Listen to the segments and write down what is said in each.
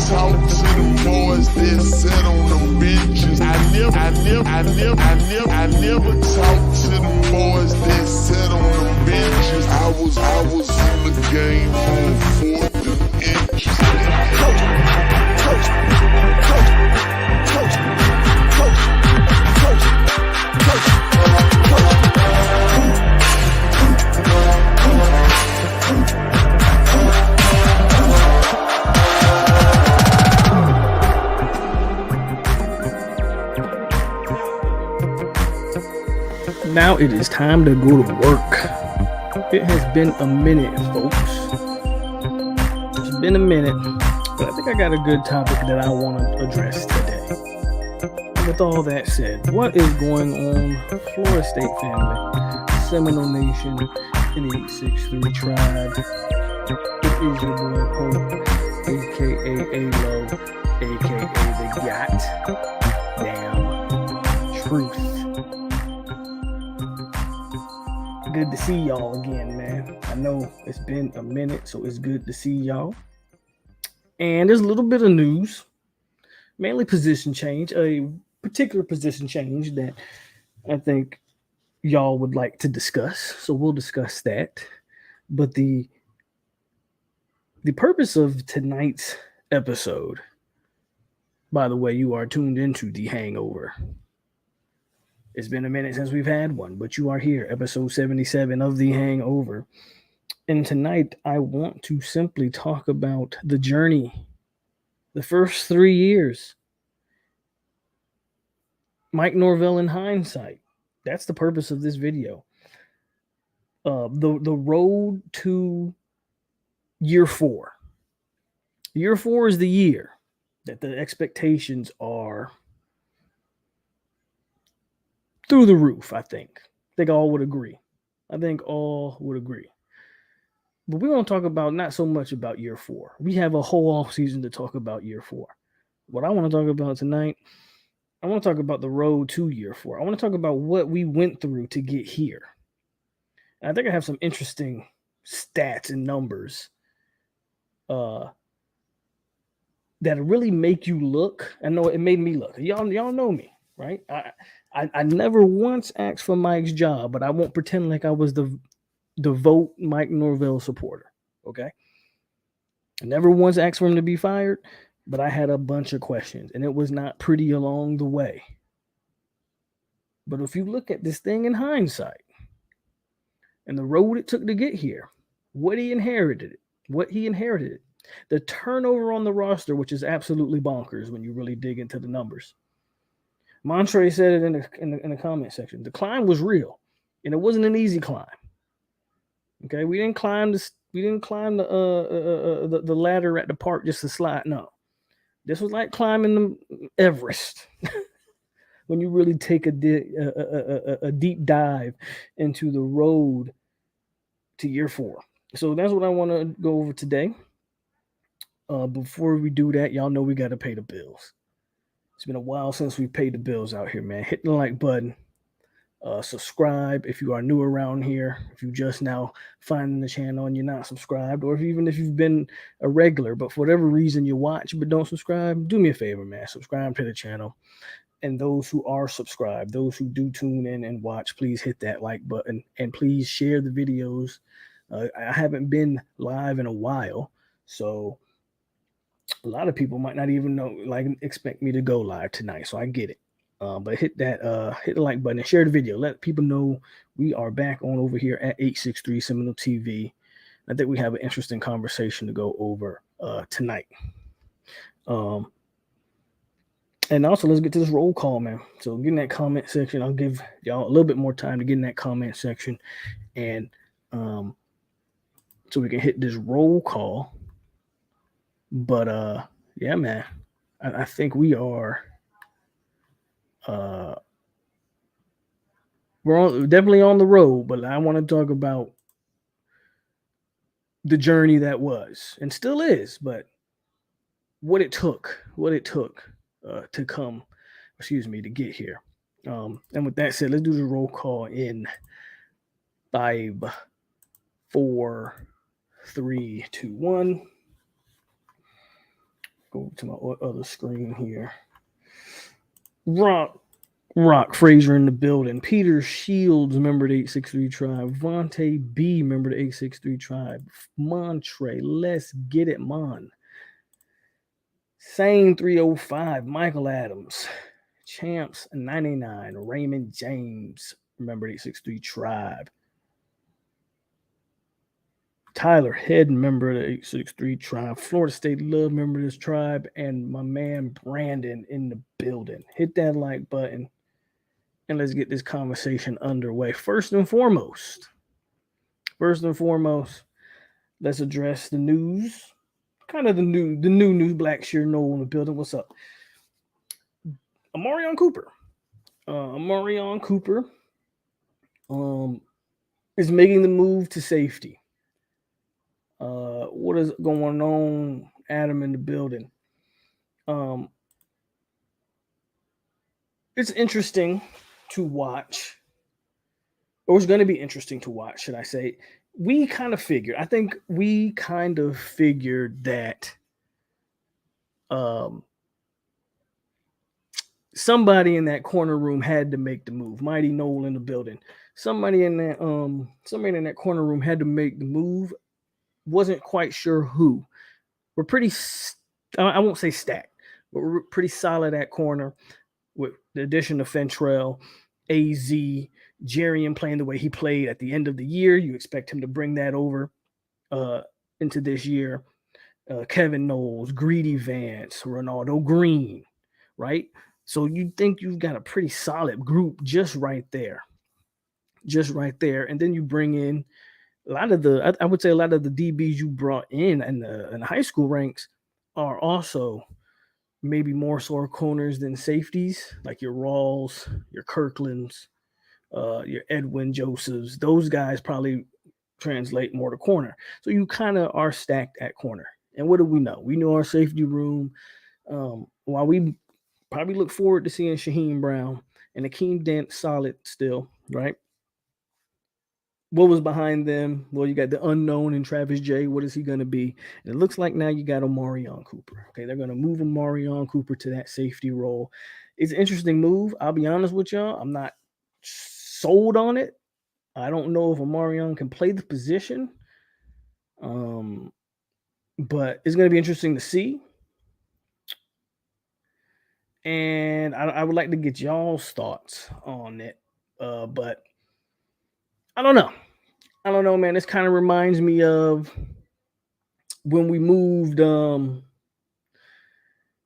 talk to them boys that sit on them benches. I never talk to them boys that sit on them benches. I was in the game on 4th and inches. Now it is time to go to work. It has been a minute, folks. It's been a minute, but I think I got a good topic that I want to address today. And with all that said, what is going on, Florida State family, Seminole Nation, and 863 tribe? It is your boy POLK, a.k.a. A-Low, a.k.a. the Goddamn Truth. Good to see y'all again, man. I know it's been a minute, so it's good to see y'all. And there's a little bit of news, mainly position change, a particular position change that I think y'all would like to discuss. So we'll discuss that. But the purpose of tonight's episode, by the way, you are tuned into The Hangover. It's been a minute since we've had one, but you are here, episode 77 of The Hangover. And tonight, I want to simply talk about the journey, the first 3 years. Mike Norvell in hindsight. That's the purpose of this video. The road to year 4. Year 4 is the year that the expectations are through the roof, I think. All would agree. But we're going to talk about not so much about year 4. We have a whole off season to talk about year 4. What I want to talk about tonight, I want to talk about the road to year 4. I want to talk about what we went through to get here. And I think I have some interesting stats and numbers that really make you look. I know it made me look. Y'all know me, right? I never once asked for Mike's job, but I won't pretend like I was the vote Mike Norvell supporter, okay? I never once asked for him to be fired, but I had a bunch of questions, and it was not pretty along the way. But if you look at this thing in hindsight, and the road it took to get here, what he inherited, the turnover on the roster, which is absolutely bonkers when you really dig into the numbers. Montre said it in the comment section. The climb was real, and it wasn't an easy climb. Okay, we didn't climb the ladder at the park just to slide. No, this was like climbing the Everest. When you really take a deep dive into the road to year 4. So that's what I want to go over today. Before we do that, y'all know we got to pay the bills. It's been a while since we paid the bills out here, man. Hit the like button. Subscribe if you are new around here. If you just now finding the channel and you're not subscribed, or even if you've been a regular, but for whatever reason you watch but don't subscribe, do me a favor, man. Subscribe to the channel. And those who are subscribed, those who do tune in and watch, please hit that like button and please share the videos. I haven't been live in a while, so a lot of people might not even expect me to go live tonight. So I get it. But hit the like button and share the video. Let people know we are back on over here at 863 SeminoleTV. I think we have an interesting conversation to go over tonight. And also, let's get to this roll call, man. So get in that comment section. I'll give y'all a little bit more time to get in that comment section. And so we can hit this roll call. But, yeah, man, I think we are we're definitely on the road, but I want to talk about the journey that was and still is, but what it took to get here. And with that said, let's do the roll call in 5, 4, 3, 2, 1. go to my other screen here. Rock Frazier in the building. Peter Shields, member of the 863 Tribe. Vontae B, member of the 863 Tribe. Montre, let's get it, Mon. Sane 305, Michael Adams. Champs 99, Raymond James, member of the 863 Tribe. Tyler Head, member of the 863 Tribe. Florida State Love, member of this tribe. And my man Brandon in the building. Hit that like button and let's get this conversation underway. First and foremost, let's address the news. Kind of the new news. Black Sheer Noel in the building. What's up? Amarion Cooper. Is making the move to safety. What is going on, Adam, in the building? It's interesting to watch, or it's going to be interesting to watch, should I say. I think we kind of figured that somebody in that corner room had to make the move. Mighty Noel in the building. Somebody in that corner room had to make the move. Wasn't quite sure who. We're pretty, I won't say stacked, but we're pretty solid at corner with the addition of Fentrell, AZ, Jerian playing the way he played at the end of the year. You expect him to bring that over into this year. Kevin Knowles, Greedy Vance, Ronaldo Green, right? So you think you've got a pretty solid group just right there. And then you bring in a lot of the DBs you brought in the high school ranks are also maybe more sore corners than safeties, like your Rawls, your Kirklands, your Edwin Josephs. Those guys probably translate more to corner. So you kind of are stacked at corner. And what do we know? We know our safety room. While we probably look forward to seeing Shaheem Brown and Akeem Dent solid still, right? What was behind them? Well, you got the unknown in Travis J. What is he going to be? And it looks like now you got Amarion Cooper. Okay, they're going to move Amarion Cooper to that safety role. It's an interesting move. I'll be honest with y'all. I'm not sold on it. I don't know if Amarion can play the position. But it's going to be interesting to see. And I would like to get y'all's thoughts on it. But I don't know, man. This kind of reminds me of when we moved.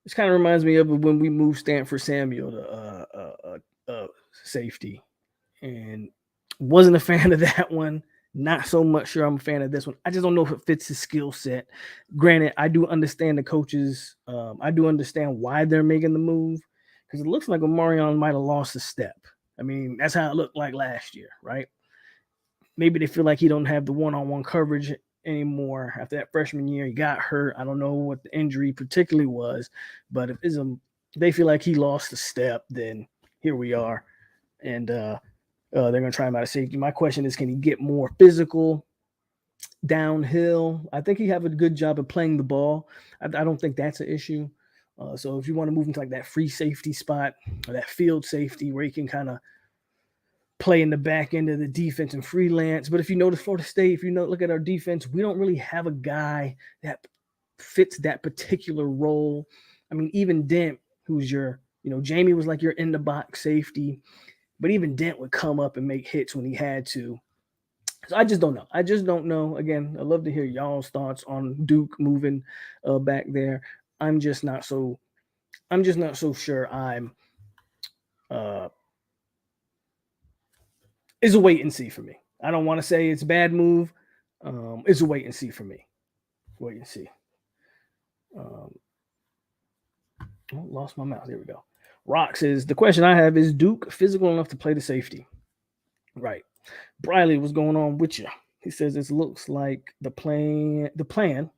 This kind of reminds me of when we moved Stanford Samuel to safety, and wasn't a fan of that one. Not so much sure I'm a fan of this one. I just don't know if it fits his skill set. Granted, I do understand the coaches. I do understand why they're making the move, because it looks like Amarion might have lost a step. I mean, that's how it looked like last year, right? Maybe they feel like he don't have the one-on-one coverage anymore after that freshman year. He got hurt. I don't know what the injury particularly was, but if they feel like he lost a step, then here we are. And they're going to try him out of safety. My question is, can he get more physical downhill? I think he have a good job of playing the ball. I don't think that's an issue. So if you want to move into like that free safety spot or that field safety where he can kind of play in the back end of the defense and freelance. But if you notice Florida State, look at our defense, we don't really have a guy that fits that particular role. I mean, even Dent, who's Jamie was like your in the box safety, but even Dent would come up and make hits when he had to. So I just don't know. Again, I'd love to hear y'all's thoughts on Duke moving back there. I'm just not so sure it's a wait and see for me. I don't want to say it's a bad move. It's a wait and see for me. Wait and see. Lost my mouse. Here we go. Rock says, the question I have is, Duke physical enough to play the safety? Right. Briley, what's going on with you? He says it looks like the plan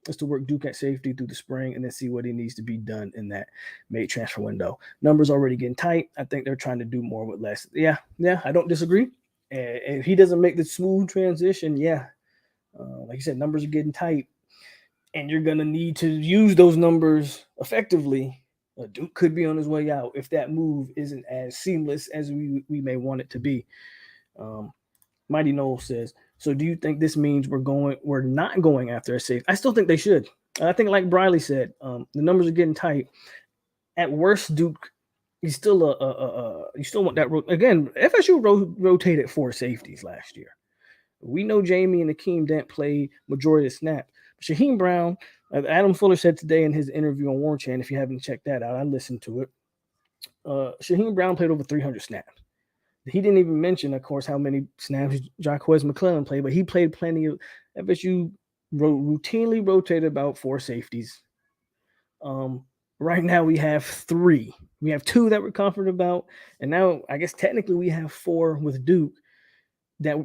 is to work Duke at safety through the spring and then see what he needs to be done in that May transfer window. Numbers already getting tight. I think they're trying to do more with less. Yeah, I don't disagree. And if he doesn't make the smooth transition, like you said, numbers are getting tight. And you're going to need to use those numbers effectively, Duke could be on his way out if that move isn't as seamless as we may want it to be. Um, Mighty Noel says, so do you think this means we're not going after a safe? I still think they should. I think, like Briley said, the numbers are getting tight. At worst, Duke, he's still you still want that. Again, FSU rotated 4 safeties last year. We know Jamie and Akeem Dent played majority of snaps. Shaheem Brown, Adam Fuller said today in his interview on War Chant, if you haven't checked that out, I listened to it. Shaheem Brown played over 300 snaps. He didn't even mention, of course, how many snaps Jaquez McClellan played, but he played plenty of. FSU routinely rotated about 4 safeties. Right now we have 3. We have 2 that we're confident about, and now I guess technically we have 4 with Duke. That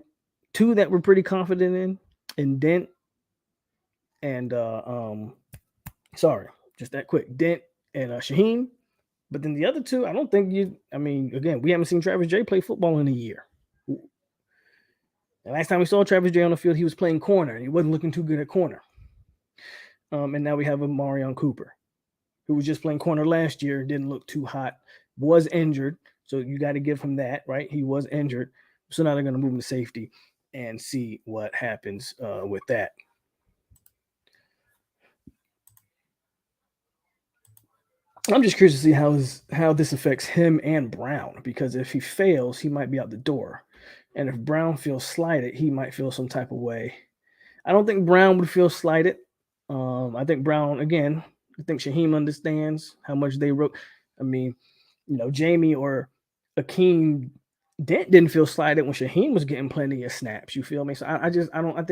2 that we're pretty confident in Dent and just that quick, Dent and Shaheem. But then the other 2, I don't think again, we haven't seen Travis J play football in a year. The last time we saw Travis J on the field, he was playing corner, and he wasn't looking too good at corner. And now we have a Marion Cooper, who was just playing corner last year, didn't look too hot, was injured. So you got to give him that, right? He was injured. So now they're going to move him to safety and see what happens with that. I'm just curious to see how this affects him and Brown, because if he fails, he might be out the door. And if Brown feels slighted, he might feel some type of way. I don't think Brown would feel slighted. I think Brown, again, I think Shaheem understands how much they wrote. I mean, Jamie or Akeem Dent didn't feel slighted when Shaheem was getting plenty of snaps. You feel me? So I think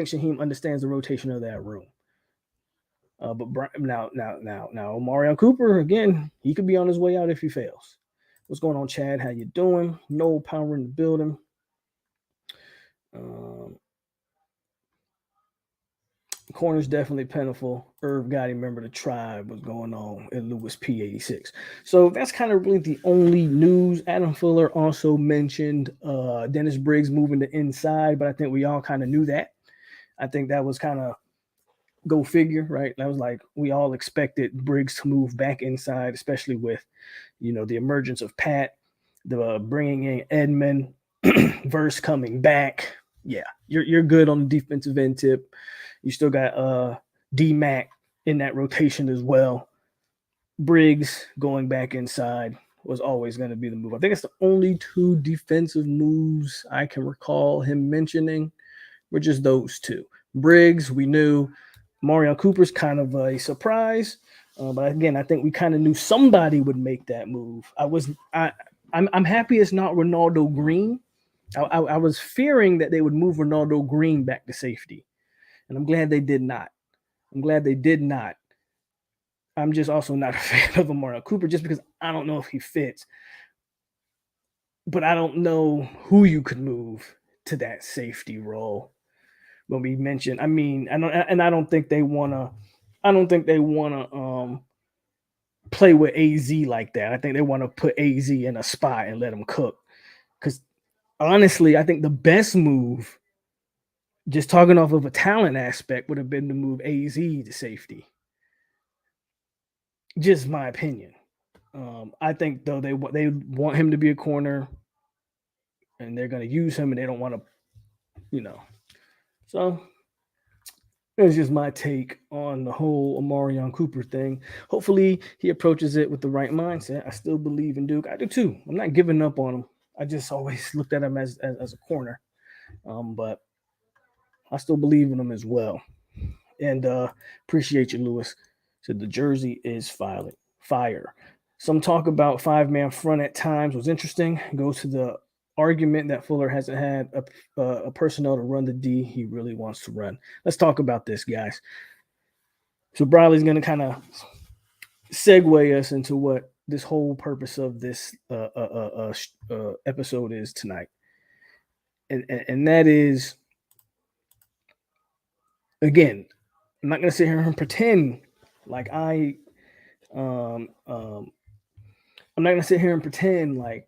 Shaheem understands the rotation of that room. But now, Marion Cooper, again, he could be on his way out if he fails. What's going on, Chad? How you doing? No power in the building. Corner's definitely plentiful. Irv Gotti, remember the tribe was going on in Lewis P86. So that's kind of really the only news. Adam Fuller also mentioned Dennis Briggs moving to inside, but I think we all kind of knew that. I think that was kind of go figure, right? That was like we all expected Briggs to move back inside, especially with the emergence of Pat, the bringing in Edmond, Verse coming back. Yeah, you're good on the defensive end tip. You still got D-Mac in that rotation as well. Briggs going back inside was always going to be the move. I think it's the only 2 defensive moves I can recall him mentioning were just those 2. Briggs, we knew. Marion Cooper's kind of a surprise. But again, I think we kind of knew somebody would make that move. I'm happy it's not Ronaldo Green. I was fearing that they would move Ronaldo Green back to safety. And I'm glad they did not. I'm just also not a fan of Amari Cooper just because I don't know if he fits. But I don't know who you could move to that safety role. When we mentioned, I don't think they wanna play with AZ like that. I think they want to put AZ in a spot and let him cook. Because honestly, I think the best move, just talking off of a talent aspect, would have been to move AZ to safety. Just my opinion. I think though they want him to be a corner, and they're going to use him, and they don't want to, So that's just my take on the whole Amarion Cooper thing. Hopefully he approaches it with the right mindset. I still believe in Duke. I do too. I'm not giving up on him. I just always looked at him as a corner, but I still believe in him as well. And appreciate you, Lewis. Said the jersey is fire. Some talk about 5-man front at times was interesting. Goes to the argument that Fuller hasn't had a personnel to run the D he really wants to run. Let's talk about this, guys. So Briley's going to kind of segue us into what this whole purpose of this episode is tonight. And that is, again, I'm not going to sit here and pretend like I'm not going to sit here and pretend like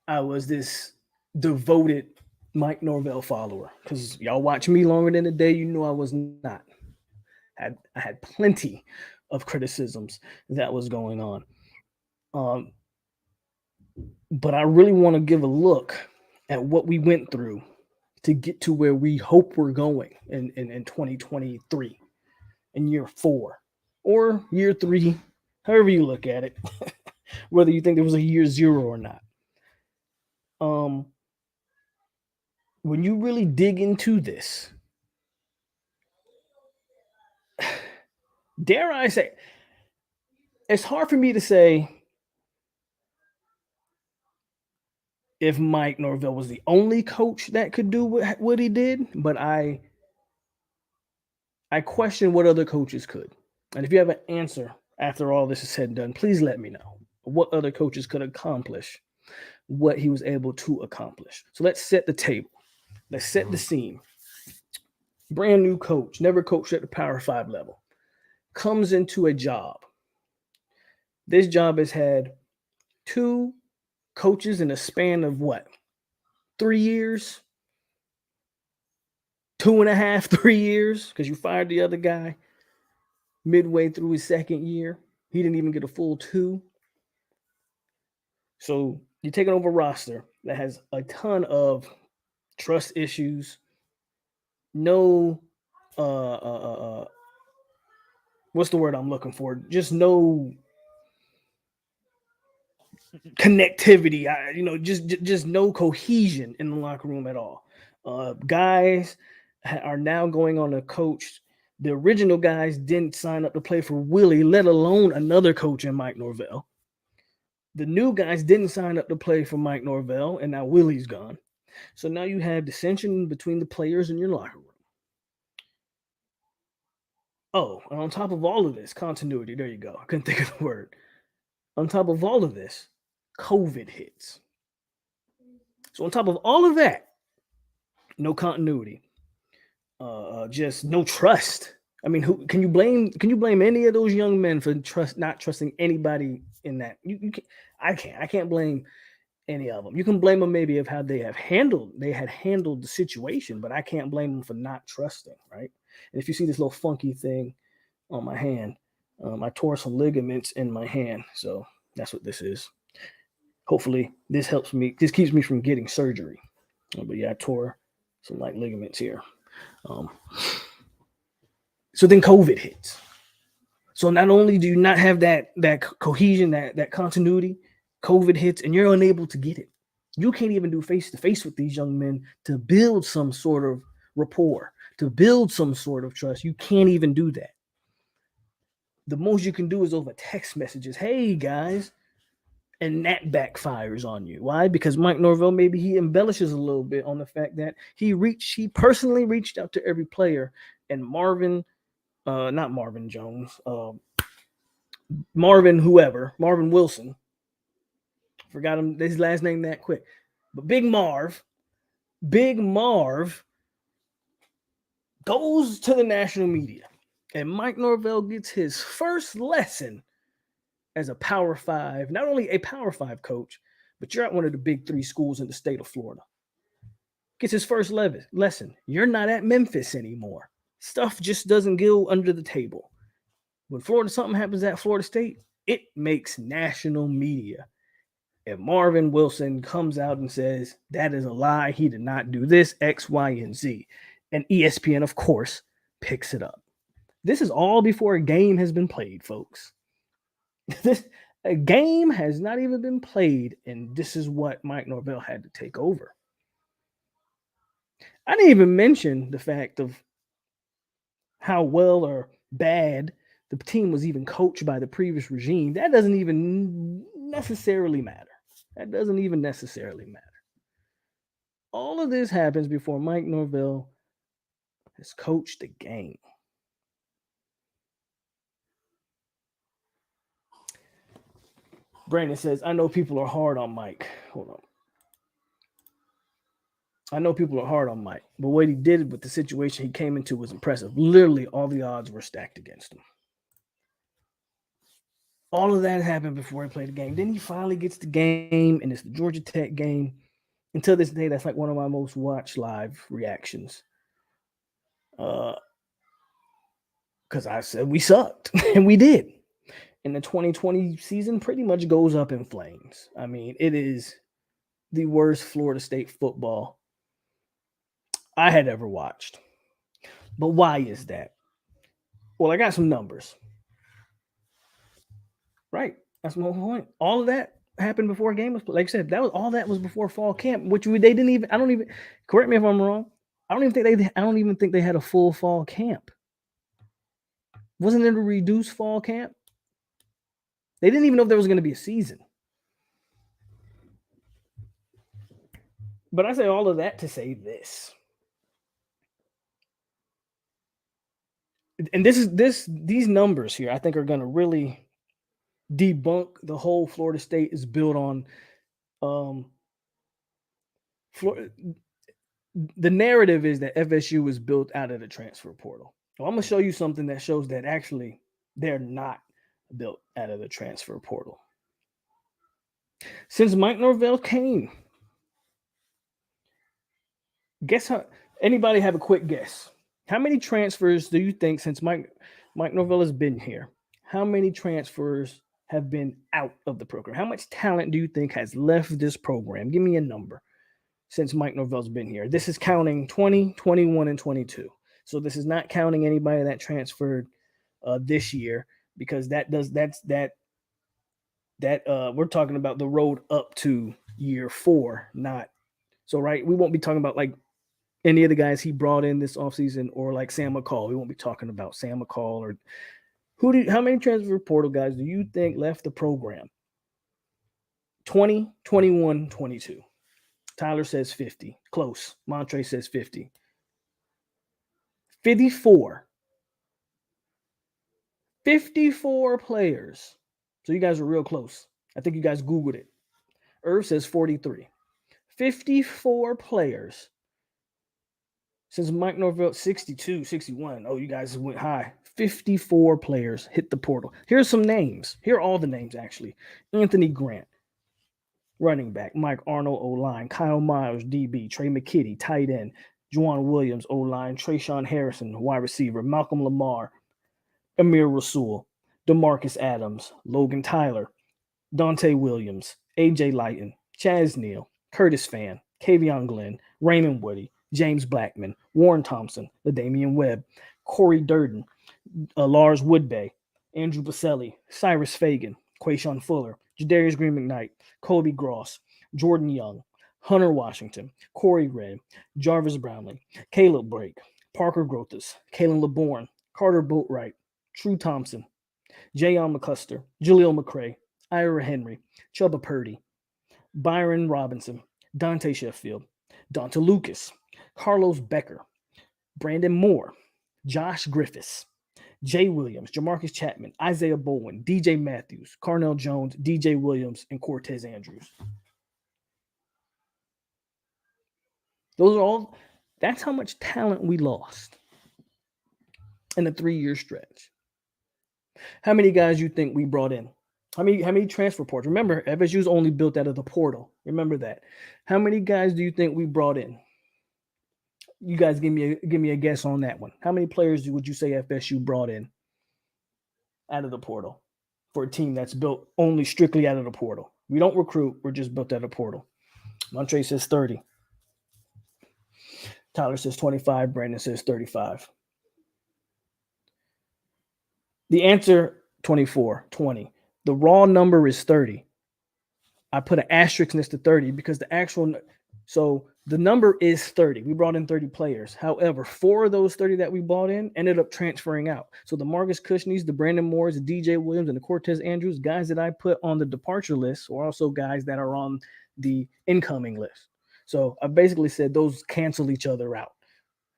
I was this devoted Mike Norvell follower, because y'all watch me longer than a day. You know I was not. I had plenty of criticisms that was going on. But I really want to give a look at what we went through to get to where we hope we're going in 2023, in year 4 or year 3, however you look at it, whether you think there was a year 0 or not. When you really dig into this, dare I say, it's hard for me to say if Mike Norvell was the only coach that could do what he did, but I question what other coaches could. And if you have an answer after all this is said and done, please let me know what other coaches could accomplish what he was able to accomplish. So let's set the table. Let's set the scene. Brand new coach, never coached at the Power 5 level, comes into a job. This job has had 2 coaches in a span of what? 3 years? 2.5, 3 years? Because you fired the other guy midway through his second year. He didn't even get a full 2. So you're taking over a roster that has a ton of trust issues, no what's the word I'm looking for? Just no connectivity. Just no cohesion in the locker room at all. Guys are now going on a coach. The original guys didn't sign up to play for Willie, let alone another coach in Mike Norvell. The new guys didn't sign up to play for Mike Norvell, and now Willie's gone. So now you have dissension between the players in your locker room. Oh, and on top of all of this, continuity. There you go. I couldn't think of the word. On top of all of this, COVID hits. So on top of all of that, no continuity, just no trust. I mean, who can you blame? Can you blame any of those young men for not trusting anybody in that? I can't blame any of them. You can blame them maybe of how they had handled the situation, but I can't blame them for not trusting, right? And if you see this little funky thing on my hand, I tore some ligaments in my hand, so that's what this is. Hopefully, this helps me. This keeps me from getting surgery. But yeah, I tore some like ligaments here. So then COVID hits. So not only do you not have that cohesion, that continuity, COVID hits, and you're unable to get it. You can't even do face-to-face with these young men to build some sort of rapport, to build some sort of trust. You can't even do that. The most you can do is over text messages. Hey, guys. And that backfires on you. Why? Because Mike Norvell, maybe he embellishes a little bit on the fact that he personally reached out to every player, and Marvin Jones, Marvin Wilson, forgot his last name that quick, but Big Marv goes to the national media, and Mike Norvell gets his first lesson as a Power 5, not only a Power 5 coach, but you're at one of the big 3 schools in the state of Florida. Gets his first lesson. You're not at Memphis anymore. Stuff just doesn't go under the table. When something happens at Florida State, it makes national media. If Marvin Wilson comes out and says, that is a lie, he did not do this, X, Y, and Z. And ESPN, of course, picks it up. This is all before a game has been played, folks. A game has not even been played, and this is what Mike Norvell had to take over. I didn't even mention the fact of how well or bad the team was even coached by the previous regime. That doesn't even necessarily matter. All of this happens before Mike Norvell has coached the game. Brandon says, I know people are hard on Mike. Hold on. I know people are hard on Mike, but what he did with the situation he came into was impressive. Literally, all the odds were stacked against him. All of that happened before he played the game. Then he finally gets the game, and it's the Georgia Tech game. Until this day, that's like one of my most watched live reactions. because I said we sucked, and we did. And the 2020 season pretty much goes up in flames. I mean, it is the worst Florida State football I had ever watched. But why is that? Well, I got some numbers. Right. That's my point. All of that happened before a game was played. Like I said, that was before fall camp, which they didn't even. I don't even, correct me if I'm wrong. I don't even think they had a full fall camp. Wasn't it a reduced fall camp? They didn't even know if there was going to be a season. But I say all of that to say this. And these numbers here I think are going to really debunk the whole Florida State is built on the narrative is that FSU was built out of the transfer portal. Well, I'm going to show you something that shows that actually they're not built out of the transfer portal. Since Mike Norvell came, guess how? Anybody have a quick guess? How many transfers do you think since Mike Norvell has been here? How many transfers have been out of the program? How much talent do you think has left this program? Give me a number since Mike Norvell's been here. This is counting 20, 21, and 22. So this is not counting anybody that transferred this year, because we're talking about the road up to year 4, not so right. We won't be talking about like any of the guys he brought in this offseason or like Sam McCall. We won't be talking about Sam McCall or how many transfer portal guys do you think left the program? 20, 21, 22. Tyler says 50. Close. Montre says 50. 54. 54 players. So you guys are real close. I think you guys Googled it. Irv says 43. 54 players. Since Mike Norvell, 62, 61. Oh, you guys went high. 54 players hit the portal. Here's some names. Here are all the names, actually. Anthony Grant, running back. Mike Arnold, O-line. Kyle Myers, DB. Trey McKitty, tight end. Juwan Williams, O-line. Trayshawn Harrison, wide receiver. Malcolm Lamar, Amir Rasul, DeMarcus Adams, Logan Tyler, Dante Williams, A.J. Lighton, Chaz Neal, Curtis Fan, Kavion Glenn, Raymond Woody, James Blackman, Warren Thompson, LaDamian Webb, Corey Durden, Lars Woodbay, Andrew Baselli, Cyrus Fagan, Quayshawn Fuller, Jadarius Green McKnight, Kobe Gross, Jordan Young, Hunter Washington, Corey Ray, Jarvis Brownlee, Caleb Brake, Parker Grothus, Kalen LeBourne, Carter Boatwright, True Thompson, Jayon McCuster, Jaleel McCray, Ira Henry, Chubba Purdy, Byron Robinson, Dante Sheffield, Donta Lucas, Carlos Becker, Brandon Moore, Josh Griffiths, Jay Williams, Jamarcus Chapman, Isaiah Bowen, DJ Matthews, Carnell Jones, DJ Williams, and Cortez Andrews. Those are all, that's how much talent we lost in a 3-year stretch. How many guys you think we brought in? How many transfer ports? Remember, FSU's only built out of the portal. Remember that. How many guys do you think we brought in? You guys give me a guess on that one. How many players would you say FSU brought in out of the portal for a team that's built only strictly out of the portal? We don't recruit. We're just built out of the portal. Montre says 30. Tyler says 25. Brandon says 35. The answer, 24, 20. The raw number is 30. I put an asterisk next to 30 because so the number is 30. We brought in 30 players. However, 4 of those 30 that we brought in ended up transferring out. So the Marcus Cushneys, the Brandon Moores, the DJ Williams, and the Cortez Andrews, guys that I put on the departure list, are also guys that are on the incoming list. So I basically said those cancel each other out.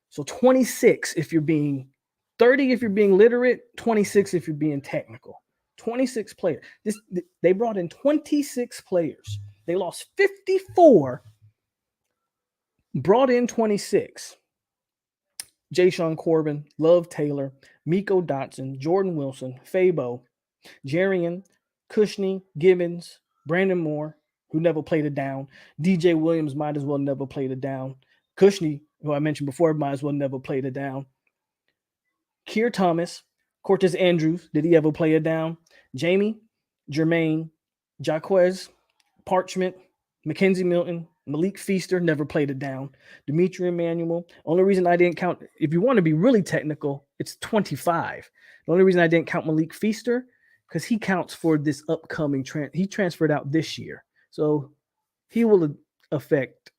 So 26 if you're being 30 if you're being literate, 26 if you're being technical. 26 players. They brought in 26 players. They lost 54, brought in 26. Jay-Sean Corbin, Love Taylor, Miko Dotson, Jordan Wilson, Fabo, Jarian, Cushney, Gibbons, Brandon Moore, who never played a down. DJ Williams might as well never played a down. Cushney, who I mentioned before, might as well never played a down. Keir Thomas, Cortez Andrews, did he ever play it down? Jamie, Jermaine, Jaquez, Parchment, Mackenzie Milton, Malik Feaster never played it down. Dimitri Emmanuel. Only reason I didn't count, if you want to be really technical, it's 25. The only reason I didn't count Malik Feaster, because he counts for this upcoming he transferred out this year. So he will affect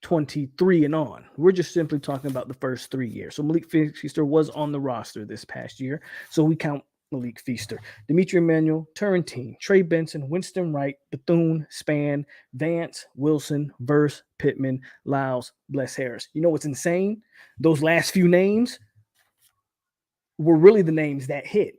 23 and on. We're just simply talking about the first 3 years. So Malik Feaster was on the roster this past year. So we count Malik Feaster, Dimitri Emmanuel, Turrentine, Trey Benson, Winston Wright, Bethune, Span, Vance, Wilson, Verse, Pittman, Lyles, Bless Harris. You know what's insane? Those last few names were really the names that hit.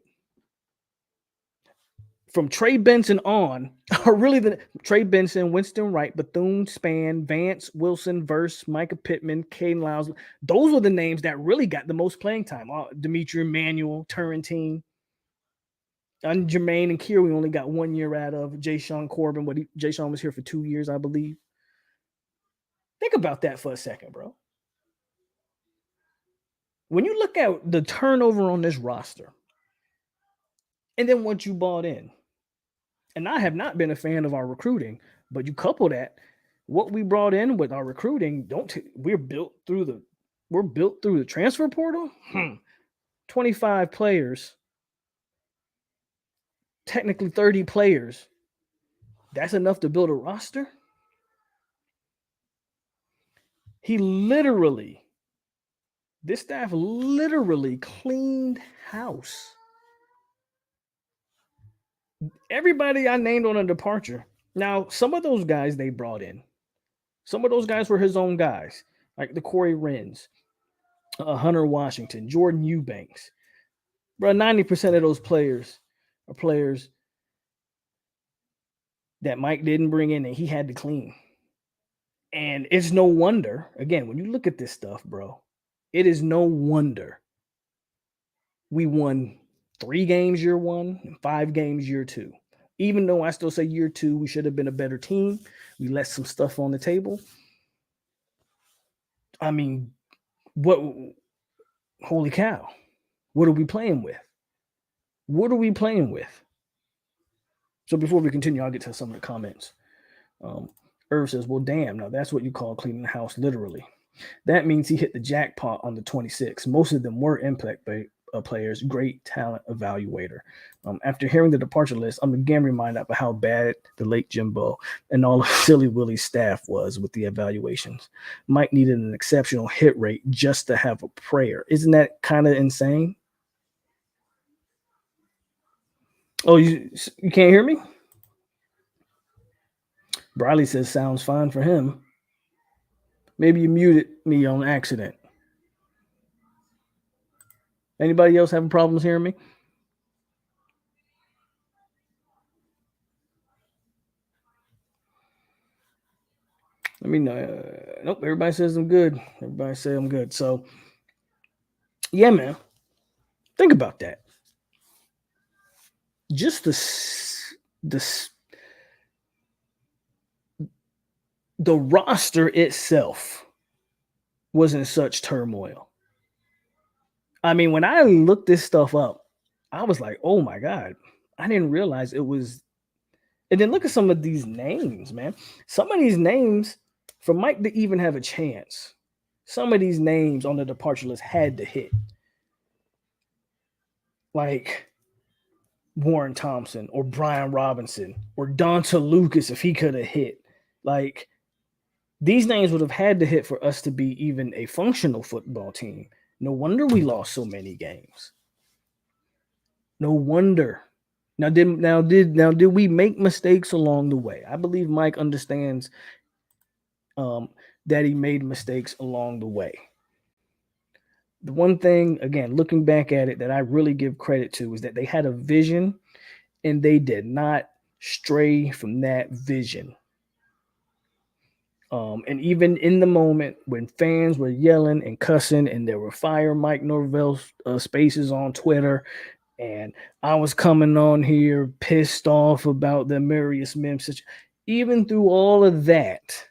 From Trey Benson on, are really the Trey Benson, Winston Wright, Bethune, Span, Vance, Wilson, Verse, Micah Pittman, Caden Lyles. Those were the names that really got the most playing time. Dimitri Emmanuel, Turrentine. And Jermaine and Kier, we only got 1 year out of. Jay Sean Corbin, Jay Sean was here for 2 years, I believe. Think about that for a second, bro. When you look at the turnover on this roster, and then what you bought in, and I have not been a fan of our recruiting, but you couple that, what we brought in with our recruiting, we're built through the transfer portal. 25 players, technically 30 players. That's enough to build a roster. This staff literally cleaned house. Everybody I named on a departure. Now, some of those guys they brought in. Some of those guys were his own guys, like the Corey Wrens, Hunter Washington, Jordan Eubanks. Bro, 90% of those players are players that Mike didn't bring in and he had to clean. And it's no wonder, again, when you look at this stuff, bro, it is no wonder we won 3 games year 1 and 5 games year 2. Even though I still say year 2, we should have been a better team. We left some stuff on the table. I mean, holy cow. What are we playing with? So before we continue, I'll get to some of the comments. Irv says, well, damn, now that's what you call cleaning the house, literally. That means he hit the jackpot on the 26. Most of them were impact players, great talent evaluator. After hearing the departure list, I'm again reminded of how bad the late Jimbo and all of Silly Willie's staff was with the evaluations. Mike needed an exceptional hit rate just to have a prayer. Isn't that kind of insane? Oh, you can't hear me? Briley says sounds fine for him. Maybe you muted me on accident. Anybody else having problems hearing me? Let me know. Nope, everybody says I'm good. Everybody say I'm good. So, yeah, man. Think about that. Just the roster itself was in such turmoil. I mean, when I looked this stuff up, I was like, oh my God. I didn't realize it was. And then look at some of these names, man. Some of these names, for Mike to even have a chance, some of these names on the departure list had to hit. Like Warren Thompson or Brian Robinson or Donta Lucas, if he could have hit. Like, these names would have had to hit for us to be even a functional football team. No wonder we lost so many games. No wonder. Now did we make mistakes along the way? I believe Mike understands that he made mistakes along the way. The one thing, again, looking back at it, that I really give credit to is that they had a vision and they did not stray from that vision. And even in the moment when fans were yelling and cussing and there were fire Mike Norvell spaces on Twitter, and I was coming on here pissed off about the Marius Mims, even through all of that,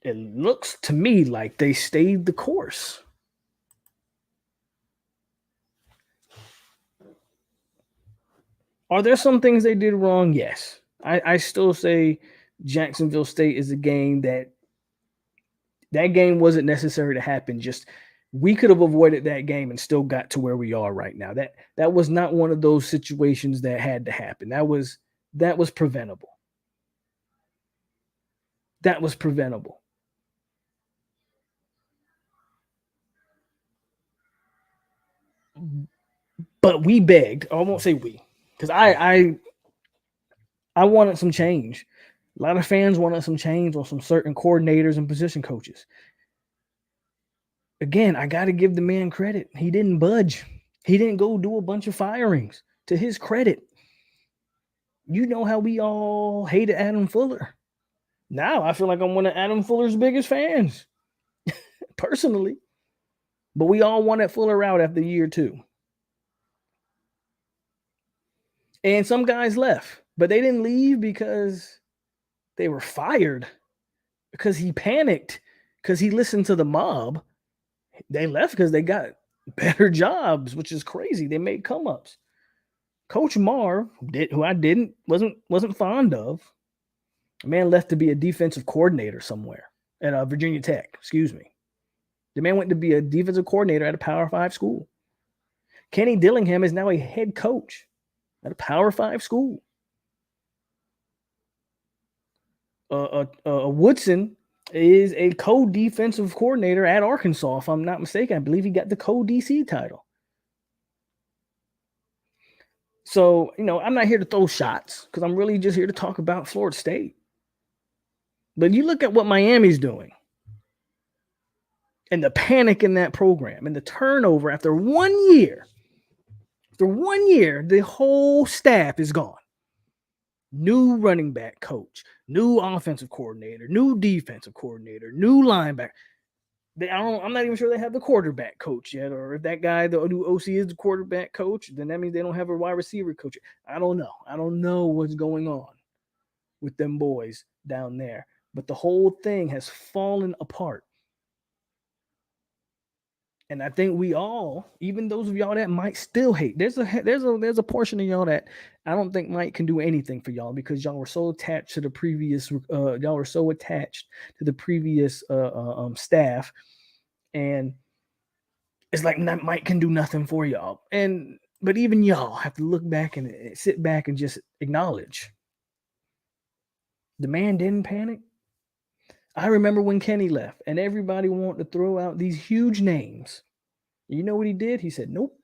it looks to me like they stayed the course. Are there some things they did wrong? Yes. I still say Jacksonville State is a game that game wasn't necessary to happen. Just we could have avoided that game and still got to where we are right now. That was not one of those situations that had to happen. That was preventable. That was preventable. But we begged. I won't say we, because I wanted some change. A lot of fans wanted some change on some certain coordinators and position coaches. Again, I got to give the man credit. He didn't budge. He didn't go do a bunch of firings. To his credit, you know how we all hated Adam Fuller. Now I feel like I'm one of Adam Fuller's biggest fans, personally. But we all wanted Fuller out after year 2. And some guys left, but they didn't leave because they were fired, because he panicked, because he listened to the mob. They left because they got better jobs, which is crazy. They made come ups. Coach Marv, who I wasn't fond of, the man left to be a defensive coordinator somewhere at Virginia Tech. Excuse me. The man went to be a defensive coordinator at a Power 5 school. Kenny Dillingham is now a head coach at a Power 5 school. Woodson is a co-defensive coordinator at Arkansas, if I'm not mistaken. I believe he got the co-DC title. So, I'm not here to throw shots because I'm really just here to talk about Florida State. But you look at what Miami's doing and the panic in that program and the turnover after 1 year. After 1 year, the whole staff is gone. New running back coach, new offensive coordinator, new defensive coordinator, new linebacker. I'm not even sure they have the quarterback coach yet, or if that guy, the new OC, is the quarterback coach, then that means they don't have a wide receiver coach. I don't know. I don't know what's going on with them boys down there, but the whole thing has fallen apart. And I think we all, even those of y'all that might still hate, there's a portion of y'all that I don't think Mike can do anything for y'all because y'all were so attached to the previous staff, and it's like Mike can do nothing for y'all. But even y'all have to look back and sit back and just acknowledge the man didn't panic. I remember when Kenny left and everybody wanted to throw out these huge names. You know what he did? He said, nope.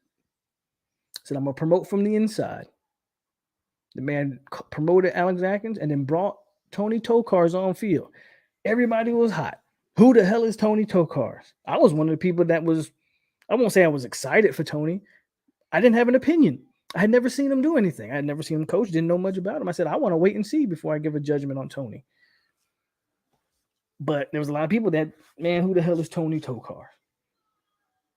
He said, I'm going to promote from the inside. The man promoted Alex Atkins and then brought Tony Tokarz on field. Everybody was hot. Who the hell is Tony Tokarz? I was one of the people that was, I won't say I was excited for Tony. I didn't have an opinion. I had never seen him do anything. I had never seen him coach, didn't know much about him. I said, I want to wait and see before I give a judgment on Tony. But there was a lot of people that, man, who the hell is Tony Tokarz?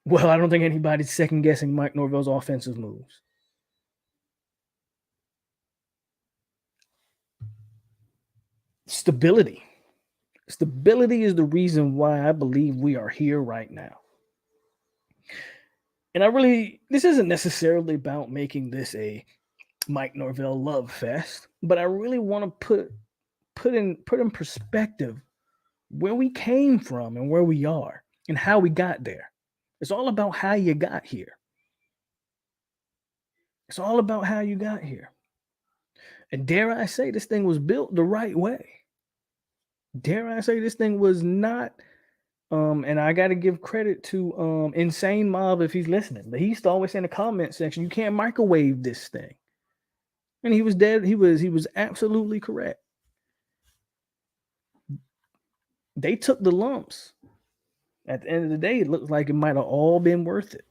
Well, I don't think anybody's second-guessing Mike Norvell's offensive moves. Stability. Stability is the reason why I believe we are here right now. And this isn't necessarily about making this a Mike Norvell love fest, but I really want to put in perspective where we came from and where we are and how we got there. It's all about how you got here. It's all about how you got here. And dare I say, this thing was built the right way. Dare I say, this thing was not, and I got to give credit to Insane Mob if he's listening, but he used to always say in the comment section, you can't microwave this thing. And he was dead. He was absolutely correct. They took the lumps. At the end of the day, it looked like it might have all been worth it.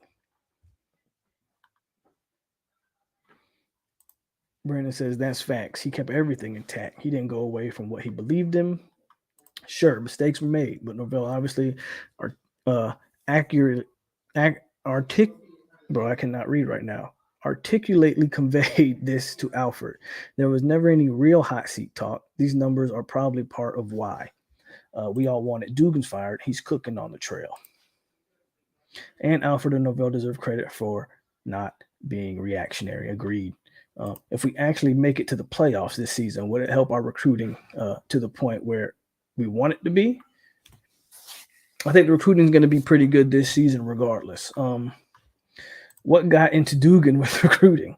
Brandon says that's facts. He kept everything intact. He didn't go away from what he believed in. Sure, mistakes were made, but Norvell obviously bro, I cannot read right now. Articulately conveyed this to Alfred. There was never any real hot seat talk. These numbers are probably part of why. We all wanted Dugans fired. He's cooking on the trail. And Alfred and Norvell deserve credit for not being reactionary. Agreed. If we actually make it to the playoffs this season, would it help our recruiting to the point where we want it to be? I think the recruiting is going to be pretty good this season, regardless. What got into Dugan with recruiting?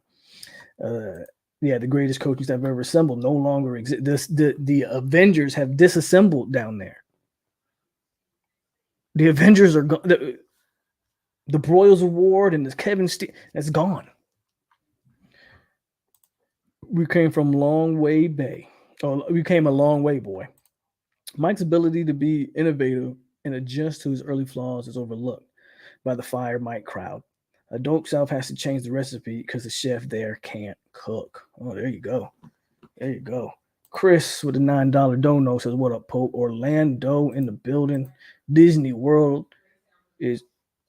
The greatest coaching staff ever assembled no longer exists. The Avengers have disassembled down there. The Avengers are gone. The Broyles Award and this Kevin Steele, that's gone. We came from long way bay. Oh, we came a long way, boy. Mike's ability to be innovative and adjust to his early flaws is overlooked by the Fire Mike crowd. A Dope South has to change the recipe because the chef there can't cook. Oh, there you go. There you go. Chris with a $9 dono says, "What up, Pope? Orlando in the building. Disney World is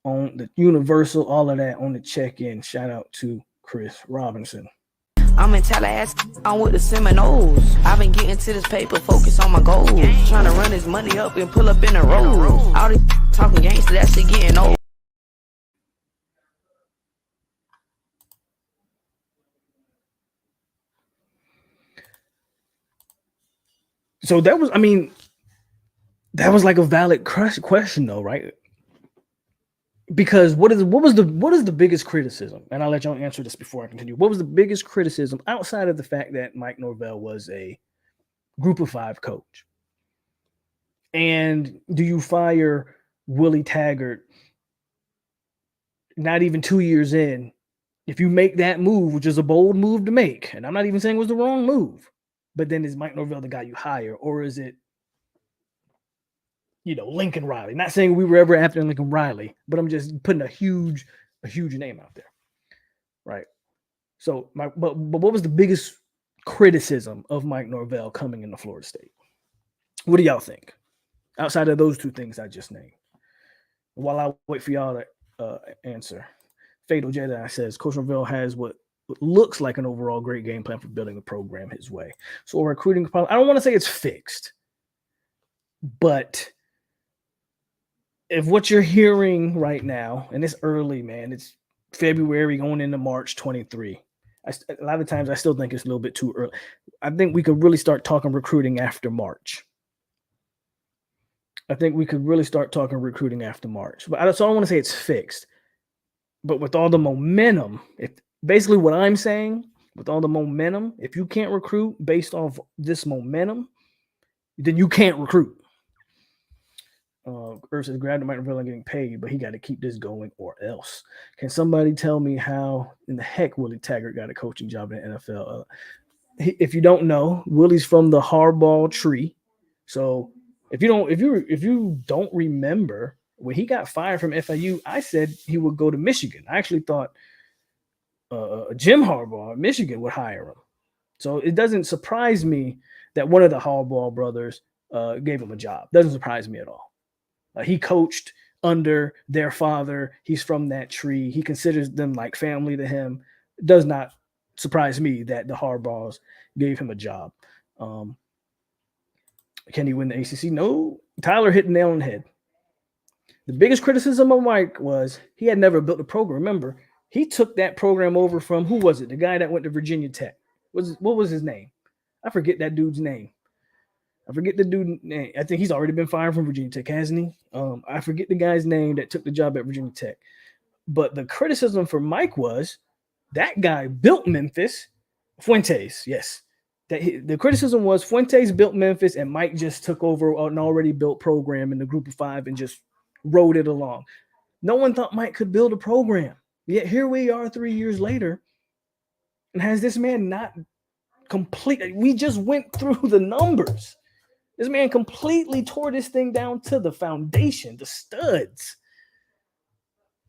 on the Universal, all of that on the check-in." Shout out to Chris Robinson. I'm in Tallahassee, I'm with the Seminoles. I've been getting to this paper, focus on my goals. Trying to run this money up and pull up in a row. All this talking gangster, that shit getting old. So that was like a valid question though, right? Because what is the biggest criticism? And I'll let y'all answer this before I continue. What was the biggest criticism outside of the fact that Mike Norvell was a Group of 5 coach? And do you fire Willie Taggart not even 2 years in? If you make that move, which is a bold move to make, and I'm not even saying it was the wrong move, but then is Mike Norvell the guy you hire, or is it, Lincoln Riley? Not saying we were ever after Lincoln Riley, but I'm just putting a huge name out there, right? So, but what was the biggest criticism of Mike Norvell coming into Florida State? What do y'all think? Outside of those two things I just named. While I wait for y'all to answer, Fatal Jedi says Coach Norvell has what looks like an overall great game plan for building the program his way. So recruiting problem, I don't want to say it's fixed, but if what you're hearing right now, and it's early, man, it's February going into March 23. A lot of times I still think it's a little bit too early. I think we could really start talking recruiting after March. But so I don't want to say it's fixed. But with all the momentum, basically what I'm saying, with all the momentum, if you can't recruit based off this momentum, then you can't recruit. Earth says, "Grab the microphone and getting paid, but he got to keep this going or else." Can somebody tell me how in the heck Willie Taggart got a coaching job in the NFL? If you don't know, Willie's from the Harbaugh tree. So if you don't remember, when he got fired from FIU, I said he would go to Michigan. I actually thought Jim Harbaugh at Michigan would hire him. So it doesn't surprise me that one of the Harbaugh brothers gave him a job. Doesn't surprise me at all. He coached under their father. He's from that tree. He considers them like family to him. It does not surprise me that the Harbaughs gave him a job. Can he win the ACC? No. Tyler hit the nail on the head. The biggest criticism of Mike was he had never built a program. Remember, he took that program over from, who was it? The guy that went to Virginia Tech. What was his name? I forget that dude's name. I forget the dude's name. I think he's already been fired from Virginia Tech, hasn't he? I forget the guy's name that took the job at Virginia Tech. But the criticism for Mike was that guy built Memphis. Fuentes, yes. The criticism was Fuentes built Memphis and Mike just took over an already built program in the Group of 5 and just rode it along. No one thought Mike could build a program. Yet here we are 3 years later. And has this man not completely? We just went through the numbers. This man completely tore this thing down to the foundation, the studs.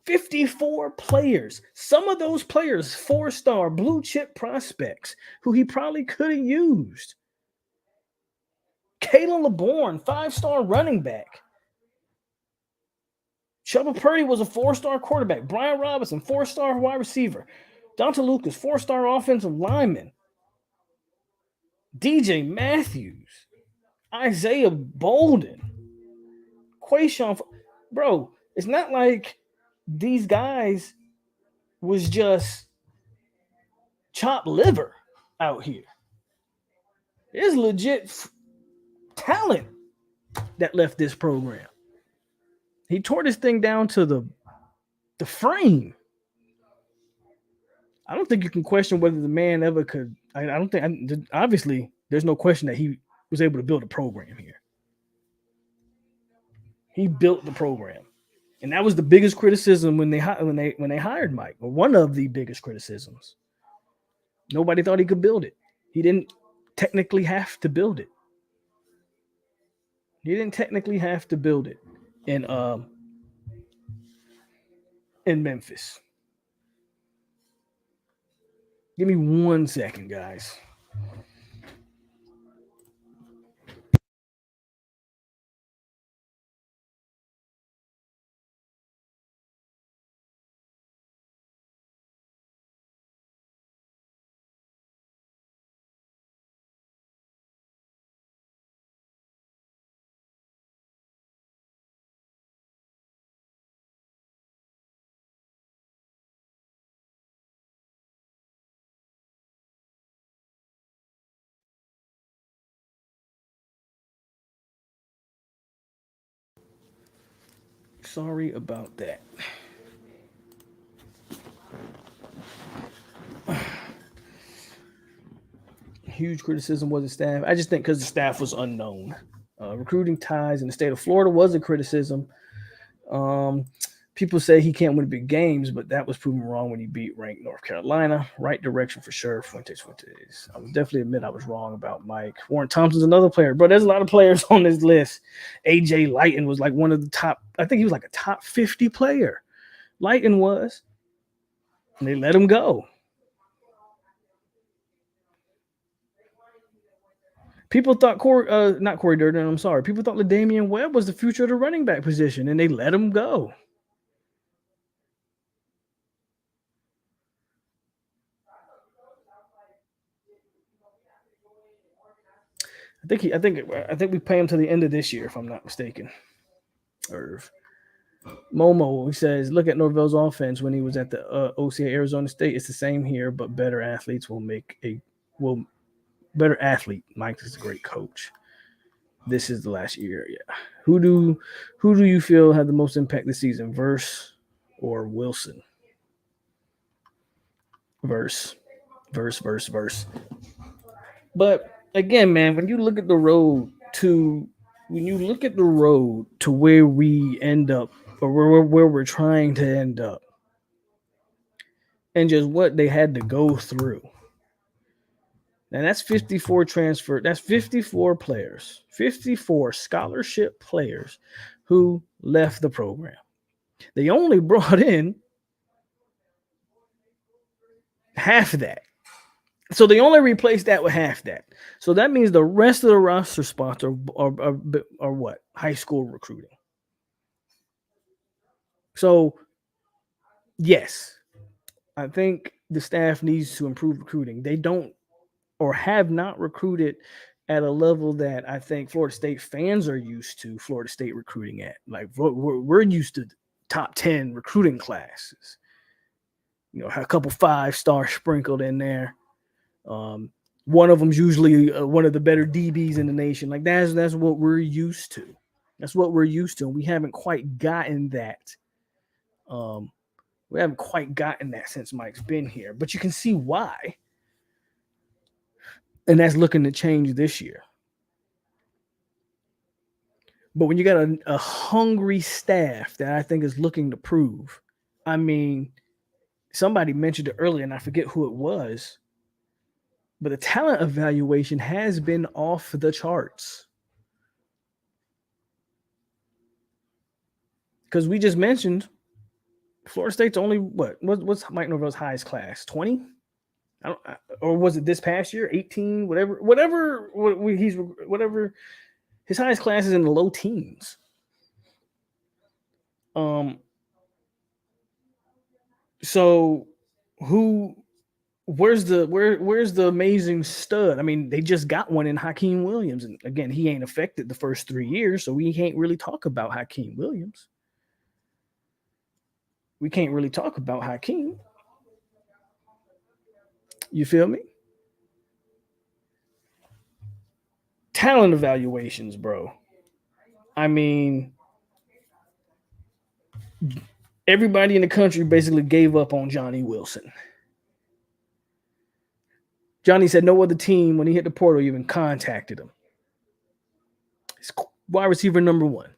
54 players. Some of those players, 4-star blue chip prospects who he probably could have used. Kalen LeBourne, 5-star running back. Chuba Purdy was a 4-star quarterback. Brian Robinson, 4-star wide receiver. Dante Lucas, 4-star offensive lineman. DJ Matthews. Isaiah Bolden. Quayshawn. Bro, it's not like these guys was just chopped liver out here. There's legit talent that left this program. He tore this thing down to the frame. I don't think you can question whether the man ever could. I don't think. Obviously, there's no question that he was able to build a program here. He built the program, and that was the biggest criticism when they hired Mike, or one of the biggest criticisms. Nobody thought he could build it. He didn't technically have to build it. He didn't technically have to build it in Memphis. Give me 1 second, guys. Sorry about that. Huge criticism was the staff. I just think because the staff was unknown. Recruiting ties in the state of Florida was a criticism. People say he can't win big games, but that was proven wrong when he beat ranked North Carolina. Right direction for sure. Fuentes. I would definitely admit I was wrong about Mike. Warren Thompson's another player. Bro, there's a lot of players on this list. A.J. Lighton was like one of the top. I think he was like a top 50 player. Lighton was. And they let him go. People thought not Corey Durden, I'm sorry. People thought LaDamian Webb was the future of the running back position, and they let him go. I think we pay him to the end of this year, if I'm not mistaken. Irv. Momo, he says, look at Norvell's offense when he was at the OCA Arizona State. It's the same here, but better athletes better athlete. Mike is a great coach. This is the last year, yeah. Who do you feel had the most impact this season, Verse or Wilson? Verse. But again, man, when you look at the road to where we end up, or where we're trying to end up, and just what they had to go through. And that's 54 transfer. That's 54 players, 54 scholarship players who left the program. They only brought in half of that. So they only replaced that with half that. So that means the rest of the roster spots are what? High school recruiting. So, yes, I think the staff needs to improve recruiting. They don't or have not recruited at a level that I think Florida State fans are used to Florida State recruiting at. Like we're used to top 10 recruiting classes. You know, a couple 5-star sprinkled in there. One of them's usually one of the better DBs in the nation. Like that's what we're used to. That's what we're used to. And we haven't quite gotten that. We haven't quite gotten that since Mike's been here. But you can see why. And that's looking to change this year. But when you got a hungry staff that I think is looking to prove, I mean, somebody mentioned it earlier, and I forget who it was, but the talent evaluation has been off the charts. Because we just mentioned Florida State's only what's Mike Norvell's highest class? 20? Or was it this past year? 18, whatever his highest class is in the low teens. So where's the amazing stud? I mean, they just got one in Hakeem Williams. And again, he ain't affected the first 3 years, so we can't really talk about Hakeem Williams. We can't really talk about Hakeem. You feel me? Talent evaluations, bro. I mean, everybody in the country basically gave up on Johnny Wilson. Johnny said no other team, when he hit the portal, even contacted him. He's wide receiver number 1.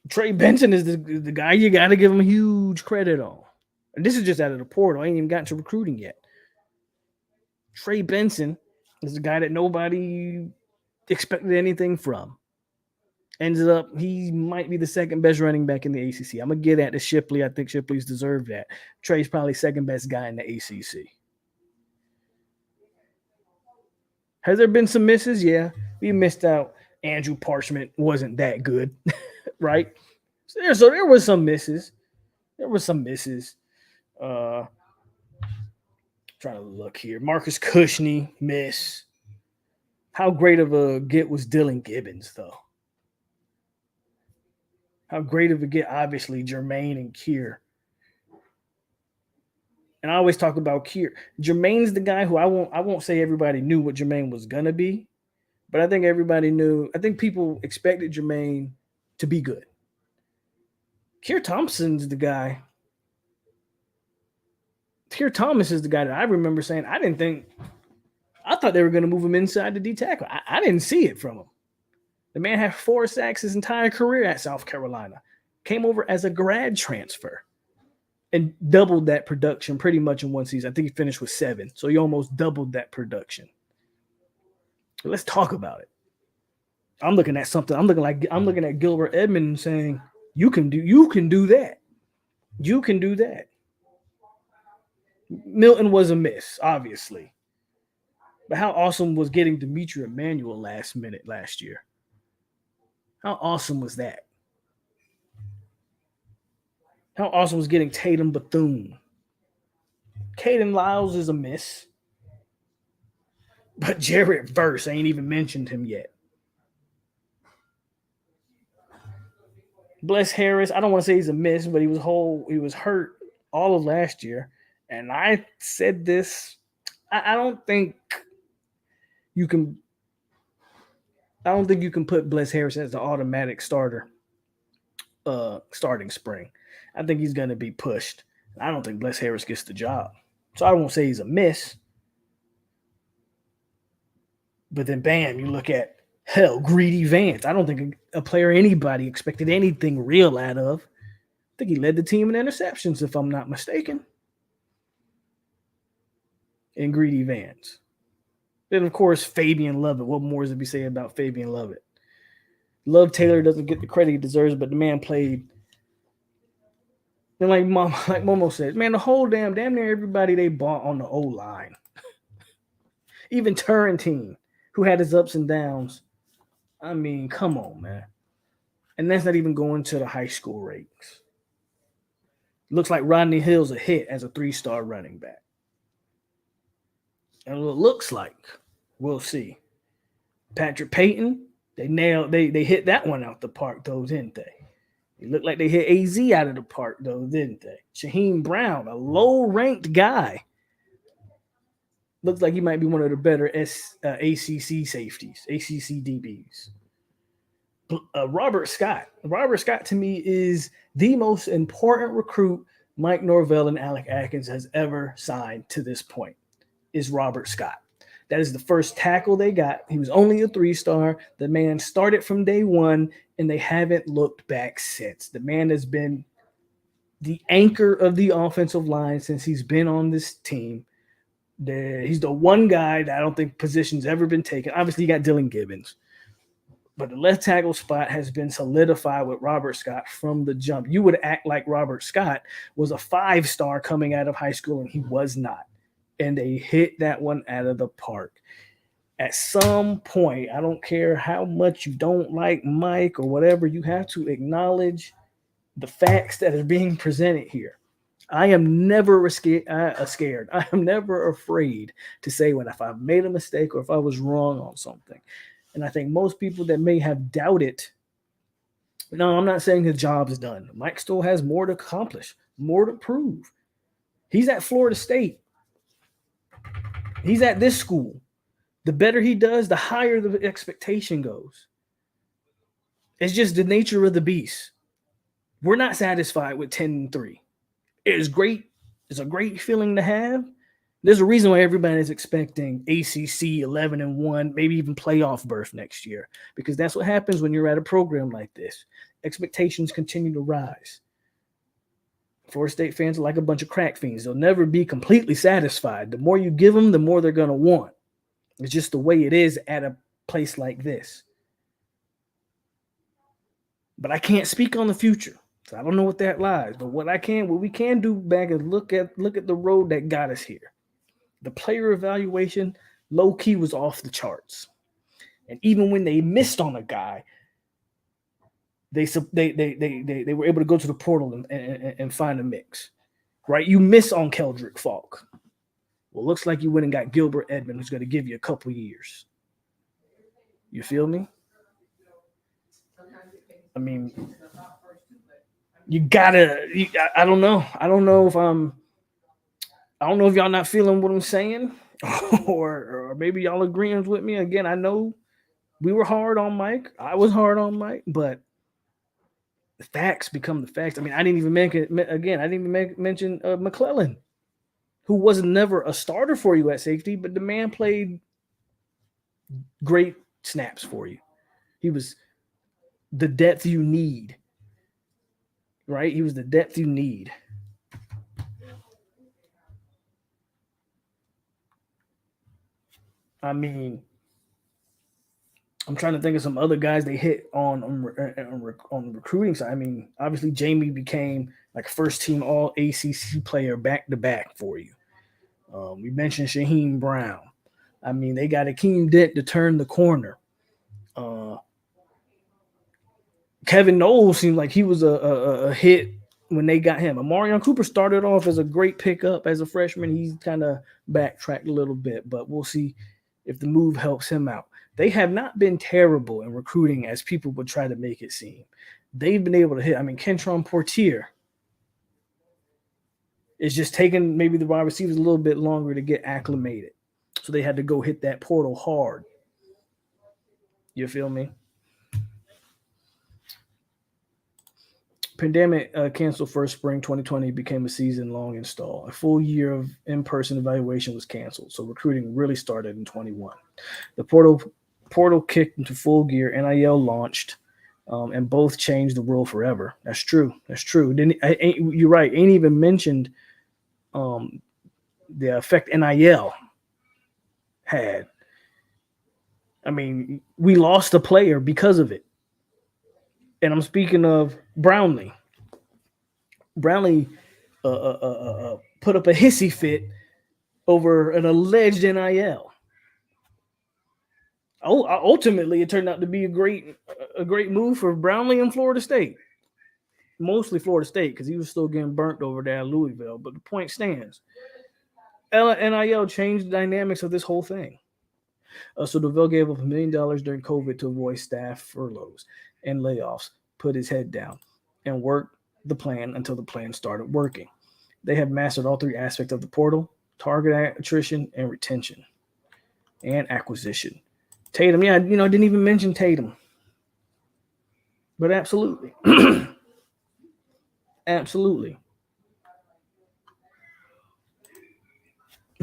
Trey Benson is the guy you got to give him huge credit on. And this is just out of the portal. I ain't even gotten to recruiting yet. Trey Benson is the guy that nobody expected anything from. Ended up, he might be the second best running back in the ACC. I'm going to get at the Shipley. I think Shipley's deserved that. Trey's probably second best guy in the ACC. Has there been some misses? Yeah. We missed out. Andrew Parchment wasn't that good, right? So there were some misses. Trying to look here. Marcus Cushney, miss. How great of a get was Dylan Gibbons, though? How great of a get, obviously, Jermaine and Keir. And I always talk about Keir. Jermaine's the guy who I won't say everybody knew what Jermaine was going to be, but I think everybody knew. I think people expected Jermaine to be good. Keir Thomas's the guy. Keir Thomas is the guy that I remember saying, I thought they were going to move him inside the D tackle. I didn't see it from him. The man had 4 sacks his entire career at South Carolina. Came over as a grad transfer and doubled that production pretty much in one season. I think he finished with 7. So he almost doubled that production. So let's talk about it. I'm looking at something. I'm looking at Gilbert Edmonds saying, you can do that. You can do that. Milton was a miss, obviously. But how awesome was getting Dimitri Emmanuel last minute last year? How awesome was that? How awesome was getting Tatum Bethune? Caden Lyles is a miss. But Jared Verse, I ain't even mentioned him yet. Bless Harris, I don't want to say he's a miss, but he was hurt all of last year. And I said this, I don't think you can put Bless Harris as the automatic starter starting spring. I think he's going to be pushed. I don't think Bless Harris gets the job. So I won't say he's a miss. But then, bam, you look at, Greedy Vance. I don't think a player anybody expected anything real out of. I think he led the team in interceptions, if I'm not mistaken. And Greedy Vance. Then, of course, Fabian Lovett. What more is to be said about Fabian Lovett? Love Taylor doesn't get the credit he deserves, but the man played. And like Momo said, man, the whole damn near everybody they bought on the O-line. Even Turrentine, who had his ups and downs. I mean, come on, man. And that's not even going to the high school ranks. Looks like Rodney Hill's a hit as a 3-star running back. And what it looks like, we'll see. Patrick Payton, they hit that one out the park, though, didn't they? It looked like they hit AZ out of the park, though, didn't they? Shaheem Brown, a low-ranked guy. Looks like he might be one of the better ACC safeties, ACC DBs. Robert Scott. Robert Scott, to me, is the most important recruit Mike Norvell and Alec Atkins has ever signed to this point, is Robert Scott. That is the first tackle they got. He was only a 3-star. The man started from day one, and they haven't looked back since. The man has been the anchor of the offensive line since he's been on this team. He's the one guy that I don't think position's ever been taken. Obviously, you got Dylan Gibbons. But the left tackle spot has been solidified with Robert Scott from the jump. You would act like Robert Scott was a 5-star coming out of high school, and he was not. And they hit that one out of the park. At some point, I don't care how much you don't like Mike or whatever, you have to acknowledge the facts that are being presented here. I am never scared. I am never afraid to say if I've made a mistake or if I was wrong on something. And I think most people that may have doubted, no, I'm not saying his job is done. Mike still has more to accomplish, more to prove. He's at Florida State. He's at this school. The better he does, the higher the expectation goes. It's just the nature of the beast. We're not satisfied with 10-3. It is great. It's a great feeling to have. There's a reason why everybody is expecting ACC 11-1, maybe even playoff berth next year, because that's what happens when you're at a program like this. Expectations continue to rise. Florida State fans are like a bunch of crack fiends. They'll never be completely satisfied. The more you give them, the more they're going to want. It's just the way it is at a place like this. But I can't speak on the future. So I don't know what that lies. But what we can do back is look at the road that got us here. The player evaluation, low key, was off the charts. And even when they missed on a guy, they were able to go to the portal and find a mix. Right? You miss on Keldrick Falk. Well, looks like you went and got Gilbert Edmond, who's going to give you a couple years. You feel me? I mean, you gotta. I don't know. I don't know if y'all not feeling what I'm saying, or maybe y'all agreeing with me. Again, I know we were hard on Mike. I was hard on Mike, but the facts become the facts. I mean, I didn't even mention McClellan, who was never a starter for you at safety, but the man played great snaps for you. He was the depth you need, right? He was the depth you need. I mean, I'm trying to think of some other guys they hit on the recruiting side. I mean, obviously Jamie became like first team all ACC player back to back for you. We mentioned Shaheem Brown. I mean, they got Akeem Dent to turn the corner. Kevin Knowles seemed like he was a hit when they got him. Amarion Cooper started off as a great pickup as a freshman. He's kind of backtracked a little bit, but we'll see if the move helps him out. They have not been terrible in recruiting as people would try to make it seem. They've been able to hit. I mean, Kentron Portier is just taking maybe the wide receivers a little bit longer to get acclimated. So they had to go hit that portal hard. You feel me? Pandemic canceled first spring 2020 became a season-long install. A full year of in-person evaluation was canceled, so recruiting really started in 21. The portal kicked into full gear. NIL launched, and both changed the world forever. That's true. You're right. Ain't even mentioned the effect NIL had. I mean, we lost a player because of it. And I'm speaking of Brownlee. Brownlee put up a hissy fit over an alleged NIL. Ultimately, it turned out to be a great move for Brownlee and Florida State. Mostly Florida State, because he was still getting burnt over there at Louisville. But the point stands. NIL changed the dynamics of this whole thing. So Norvell gave up $1 million during COVID to avoid staff furloughs and layoffs, put his head down, and worked the plan until the plan started working. They have mastered all three aspects of the portal: target attrition and retention and acquisition. Tatum, I didn't even mention Tatum. But absolutely. Absolutely.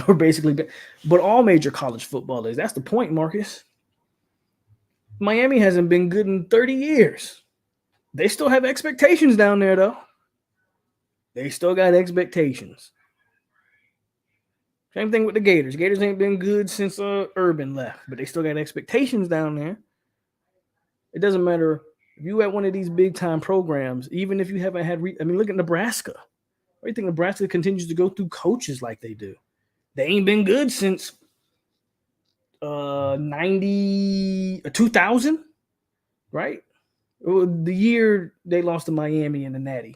Or basically, but all major college football is. That's the point, Marcus. Miami hasn't been good in 30 years. They still have expectations down there, though. They still got expectations. Same thing with the Gators. Gators ain't been good since Urban left, but they still got expectations down there. It doesn't matter if you at one of these big-time programs, even if you haven't had look at Nebraska. Why do you think Nebraska continues to go through coaches like they do? They ain't been good since 2000, right? The year they lost to Miami in the Natty.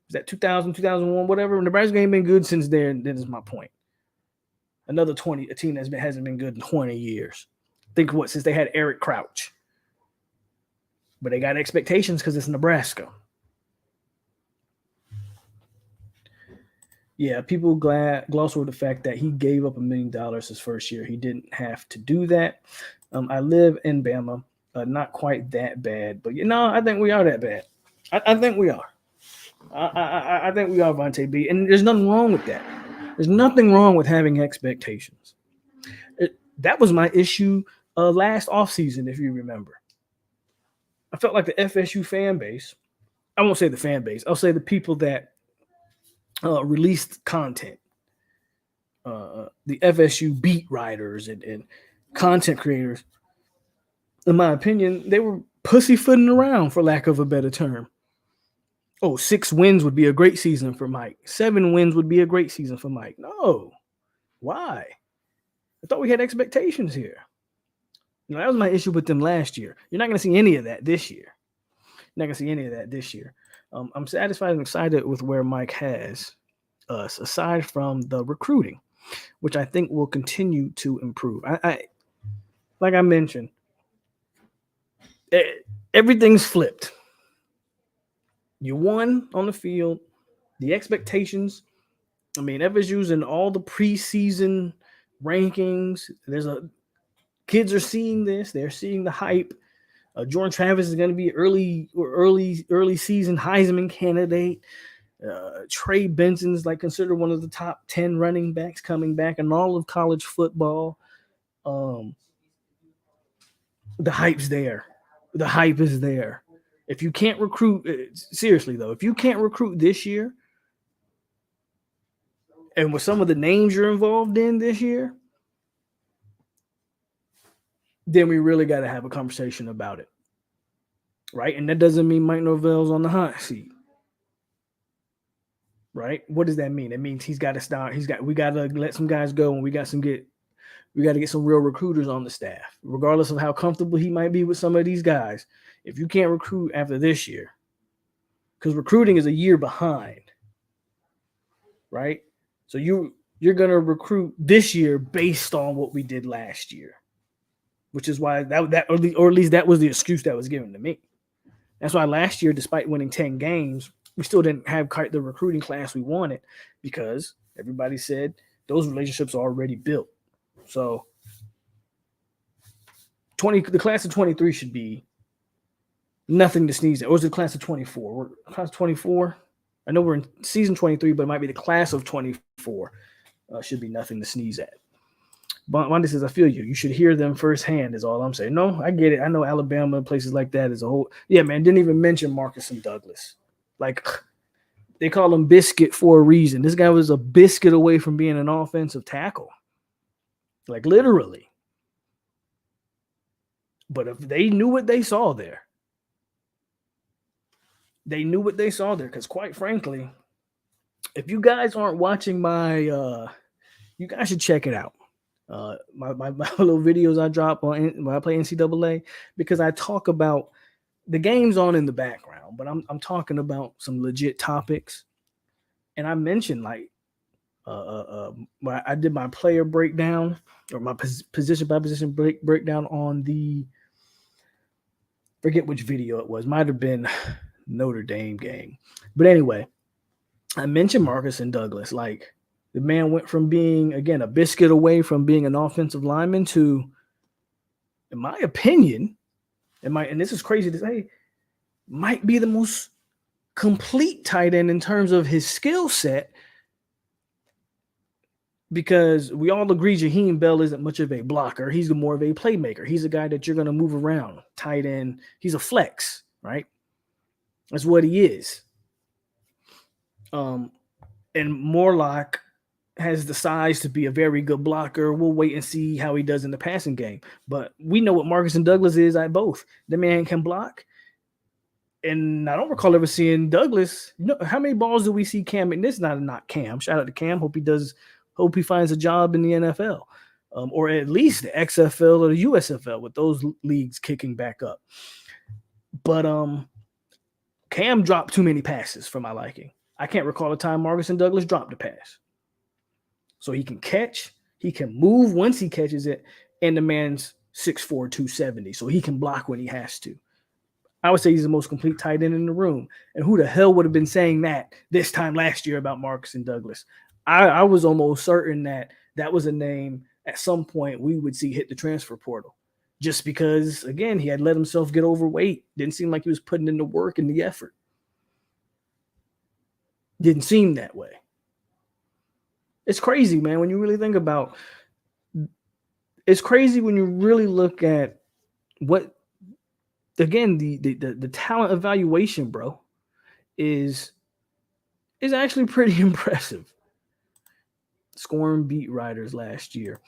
Was that 2000, 2001, whatever? Nebraska ain't been good since then. That is my point. A team that hasn't been good in 20 years. Think what? Since they had Eric Crouch. But they got expectations because it's Nebraska. Yeah, people gloss over the fact that he gave up $1 million his first year. He didn't have to do that. I live in Bama, not quite that bad, but I think we are that bad. I think we are. I think we are, Vontae B. And there's nothing wrong with that. There's nothing wrong with having expectations. That was my issue last offseason, if you remember. I felt like the FSU fan base, I won't say the fan base, I'll say the people that released content, the FSU beat writers and content creators, in my opinion, they were pussyfooting around, for lack of a better term. Oh, 6 wins would be a great season for Mike. 7 wins would be a great season for Mike. No. Why? I thought we had expectations here. That was my issue with them last year. You're not going to see any of that this year. You're not going to see any of that this year. I'm satisfied and excited with where Mike has us, aside from the recruiting, which I think will continue to improve. I like I mentioned, everything's flipped. You won on the field. The expectations, I mean, FSU's in all the preseason rankings. Kids are seeing this. They're seeing the hype. Jordan Travis is going to be early season Heisman candidate. Trey Benson's considered one of the top 10 running backs coming back in all of college football. The hype's there. The hype is there. If you can't recruit, seriously though, if you can't recruit this year, and with some of the names you're involved in this year, then we really got to have a conversation about it. Right? And that doesn't mean Mike Norvell's on the hot seat. Right? What does that mean? It means he's got to start. We got to let some guys go, and we got to get some real recruiters on the staff, regardless of how comfortable he might be with some of these guys. If you can't recruit after this year, because recruiting is a year behind, right? So you're going to recruit this year based on what we did last year, which is why that or at least that was the excuse that was given to me. That's why last year, despite winning 10 games, we still didn't have quite the recruiting class we wanted, because everybody said those relationships are already built. So the class of 23 should be nothing to sneeze at. Or is it the class of 24? We're class of 24. I know we're in season 23, but it might be the class of 24. Should be nothing to sneeze at. Wanda says, I feel you. You should hear them firsthand is all I'm saying. No, I get it. I know Alabama and places like that is a whole. Yeah, man, didn't even mention Marcus and Douglas. They call him Biscuit for a reason. This guy was a biscuit away from being an offensive tackle. Literally. But if they knew what they saw there, because quite frankly, if you guys aren't watching you guys should check it out. My little videos I drop when I play NCAA, because I talk about the game's on in the background, but I'm talking about some legit topics. And I mentioned I did my player breakdown, or my position by position breakdown on the, forget which video it was, might have been Notre Dame game. But anyway, I mentioned Marcus and Douglas. The man went from being, again, a biscuit away from being an offensive lineman to, in my opinion, and this is crazy to say, might be the most complete tight end in terms of his skill set, because we all agree Jaheim Bell isn't much of a blocker. He's more of a playmaker. He's a guy that you're going to move around. Tight end. He's a flex, right? That's what he is. And Morlock has the size to be a very good blocker. We'll wait and see how he does in the passing game. But we know what Marcus and Douglas is at both. The man can block. And I don't recall ever seeing Douglas. How many balls do we see Cam? And this is not Cam. Shout out to Cam. Hope he finds a job in the NFL, or at least the XFL or the USFL, with those leagues kicking back up. But Cam dropped too many passes for my liking. I can't recall a time Marcus and Douglas dropped a pass. So he can catch, he can move once he catches it, and the man's 6'4", 270, so he can block when he has to. I would say he's the most complete tight end in the room. And who the hell would have been saying that this time last year about Marcus and Douglas? I was almost certain that was a name at some point we would see hit the transfer portal. Just because, again, he had let himself get overweight. Didn't seem like he was putting in the work and the effort. Didn't seem that way. It's crazy, man, when you really think about it's crazy when you really look at what, again, the talent evaluation, bro, is actually pretty impressive. Scoring beat writers last year.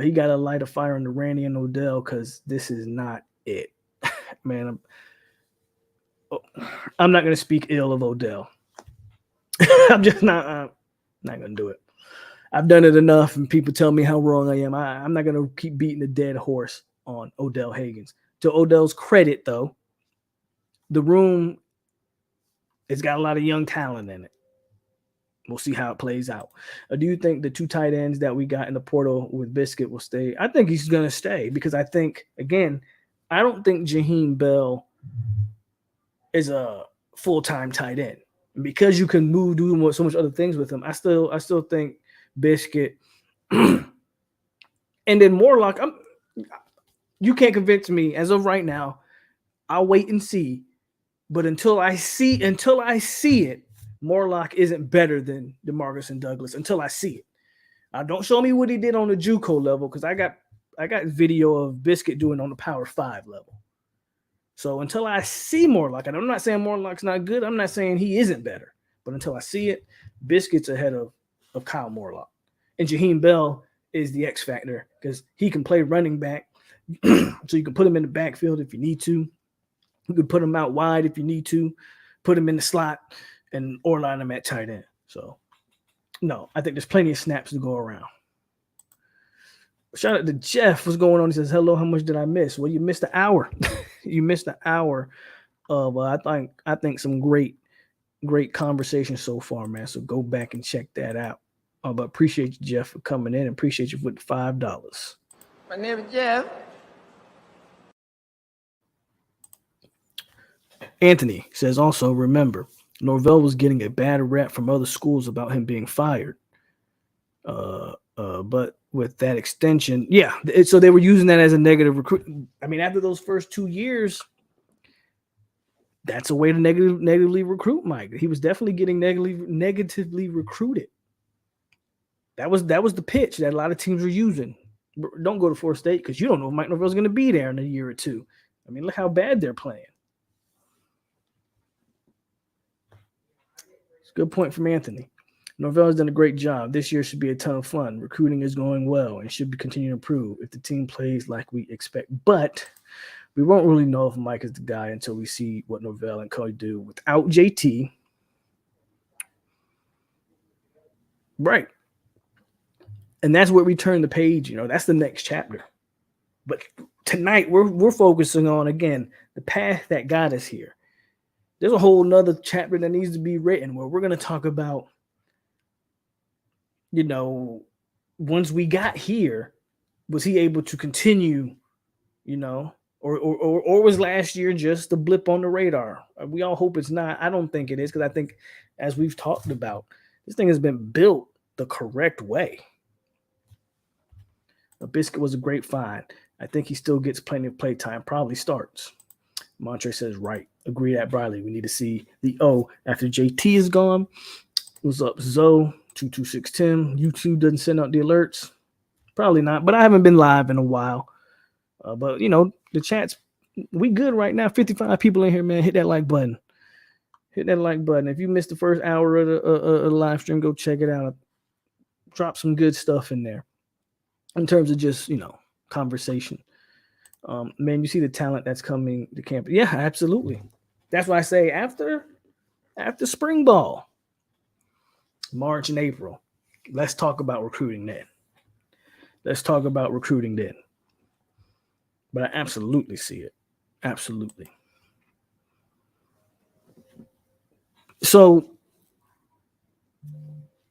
He got to light a fire under Randy and Odell because this is not it. Man, I'm not going to speak ill of Odell. I'm just not going to do it. I've done it enough, and people tell me how wrong I am. I'm not going to keep beating a dead horse on Odell Higgins. To Odell's credit, though, the room has got a lot of young talent in it. We'll see how it plays out. Do you think the two tight ends that we got in the portal with Biscuit will stay? I think he's going to stay because I think, again, I don't think Jaheim Bell is a full-time tight end. And because you can do so much other things with him, I still think Biscuit and then Morlock. You can't convince me as of right now. I'll wait and see. But until I see it, Morlock isn't better than DeMarcus and Douglas until I see it. Don't show me what he did on the JUCO level because I got video of Biscuit doing on the Power 5 level. So until I see Morlock, and I'm not saying Morlock's not good, I'm not saying he isn't better, but until I see it, Biscuit's ahead of Kyle Morlock. And Jaheim Bell is the X factor because he can play running back, so you can put him in the backfield if you need to. You could put him out wide if you need to, put him in the slot, or line him at tight end. So, no, I think there's plenty of snaps to go around. Shout out to Jeff. What's going on? He says, hello, how much did I miss? Well, you missed an hour. You missed an hour of, I think some great conversation so far, man. So go back and check that out. But appreciate you, Jeff, for coming in, and appreciate you with the $5. My name is Jeff. Anthony says, also, remember, Norvell was getting a bad rap from other schools about him being fired. But with that extension, so they were using that as a negative recruit. I mean, after those first 2 years, that's a way to negatively recruit Mike. He was definitely getting negatively recruited. That was the pitch that a lot of teams were using. Don't go to Florida State because you don't know if Mike Norvell's going to be there in a year or two. I mean, look how bad they're playing. It's a good point from Anthony. Norvell has done a great job. This year should be a ton of fun. Recruiting is going well and should continue to improve if the team plays like we expect. But we won't really know if Mike is the guy until we see what Norvell and Cody do without JT. Right. And that's where we turn the page. That's the next chapter. But tonight we're focusing on, again, the path that got us here. There's a whole nother chapter that needs to be written where we're going to talk about, once we got here, was he able to continue, or was last year just a blip on the radar? We all hope it's not. I don't think it is, because I think, as we've talked about, this thing has been built the correct way. Biscuit was a great find. I think he still gets plenty of play time, probably starts. Montre says, right. Agree at Briley. We need to see the O after JT is gone. What's up, Zoe? 226 Tim. YouTube doesn't send out the alerts. Probably not, but I haven't been live in a while. But, the chat's, we good right now. 55 people in here, man. Hit that like button. Hit that like button. If you missed the first hour of the live stream, go check it out. Drop some good stuff in there in terms of just, conversation. Man, you see the talent that's coming to campus. Yeah, absolutely. That's why I say after spring ball, March and April, let's talk about recruiting then. But I absolutely see it. Absolutely. So,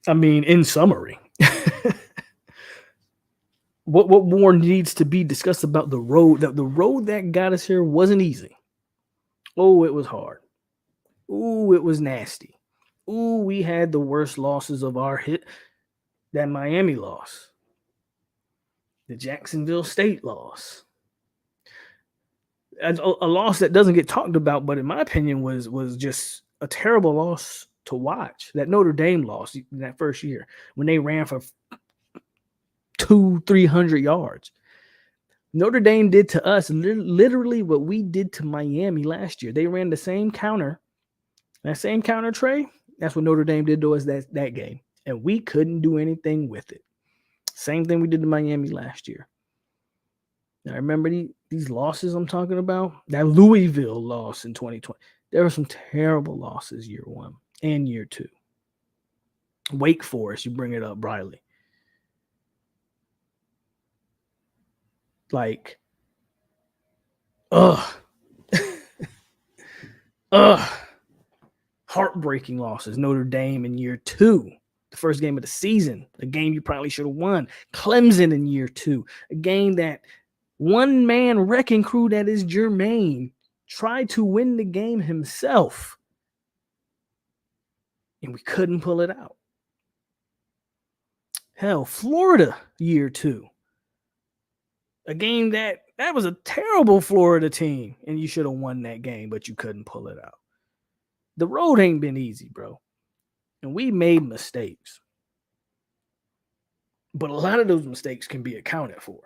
I mean, in summary, what more needs to be discussed about the road? That the road that got us here wasn't easy. Oh, it was hard. Ooh, it was nasty. Ooh, we had the worst losses of our hit. That Miami loss, the Jacksonville State loss, a loss that doesn't get talked about, but in my opinion was just a terrible loss to watch. That Notre Dame loss in that first year when they ran for 200-300 yards. Notre Dame did to us literally what we did to Miami last year. They ran the same counter, that same counter tray. That's what Notre Dame did to us that game, and we couldn't do anything with it. Same thing we did to Miami last year. Now, remember these losses I'm talking about? That Louisville loss in 2020. There were some terrible losses year one and year two. Wake Forest, you bring it up, Briley. Like, ugh. Ugh. Heartbreaking losses. Notre Dame in year two. The first game of the season. A game you probably should have won. Clemson in year two. A game that one-man wrecking crew that is Jermaine tried to win the game himself. And we couldn't pull it out. Hell, Florida year two. A game that was a terrible Florida team, and you should have won that game, but you couldn't pull it out. The road ain't been easy, bro. And we made mistakes. But a lot of those mistakes can be accounted for.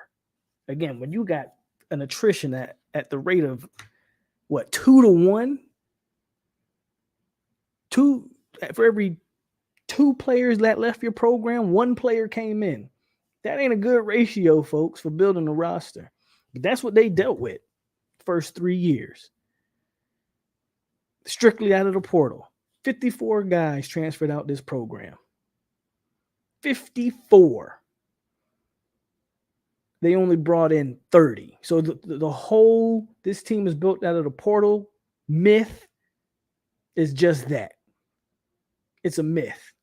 Again, when you got an attrition at the rate of, 2-1? For every 2 players that left your program, 1 player came in. That ain't a good ratio, folks, for building a roster. But that's what they dealt with first 3 years. Strictly out of the portal. 54 guys transferred out this program. 54. They only brought in 30. So the whole, this team is built out of the portal myth is just that. It's a myth.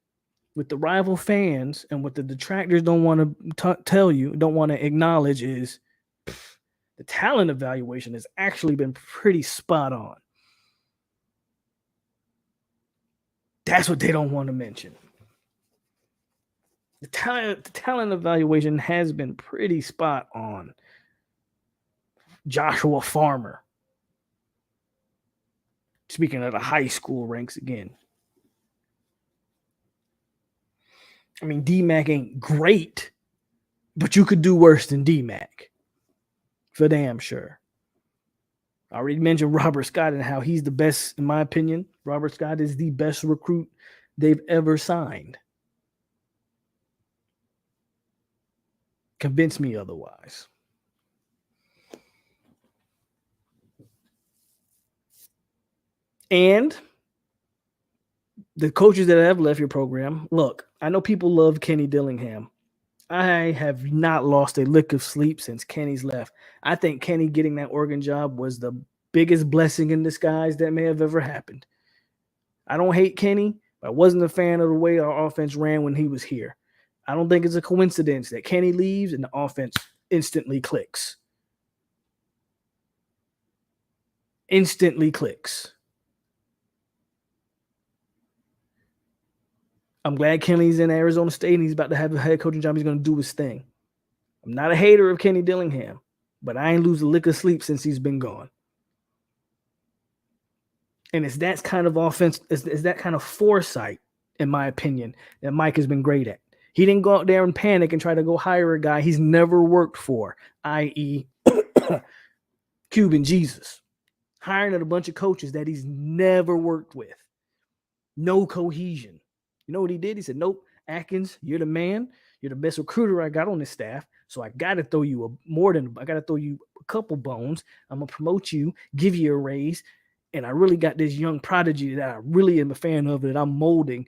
With the rival fans and what the detractors don't want to tell you, don't want to acknowledge is the talent evaluation has actually been pretty spot on. That's what they don't want to mention. The talent evaluation has been pretty spot on. Joshua Farmer. Speaking of the high school ranks again. I mean, D-Mac ain't great, but you could do worse than D-Mac. For damn sure. I already mentioned Robert Scott and how he's the best, in my opinion. Robert Scott is the best recruit they've ever signed. Convince me otherwise. And the coaches that have left your program, look, I know people love Kenny Dillingham. I have not lost a lick of sleep since Kenny's left. I think Kenny getting that Oregon job was the biggest blessing in disguise that may have ever happened. I don't hate Kenny, but I wasn't a fan of the way our offense ran when he was here. I don't think it's a coincidence that Kenny leaves and the offense instantly clicks. Instantly clicks. I'm glad Kenny's in Arizona State and he's about to have a head coaching job. He's going to do his thing. I'm not a hater of Kenny Dillingham, but I ain't lose a lick of sleep since he's been gone. And it's that kind of offense, it's that kind of foresight, in my opinion, that Mike has been great at. He didn't go out there and panic and try to go hire a guy he's never worked for, i.e. Cuban Jesus. Hiring a bunch of coaches that he's never worked with. No cohesion. You know what he did? He said, nope, Atkins, you're the man. You're the best recruiter I got on this staff. So I got to throw you a couple bones. I'm going to promote you, give you a raise. And I really got this young prodigy that I really am a fan of that I'm molding.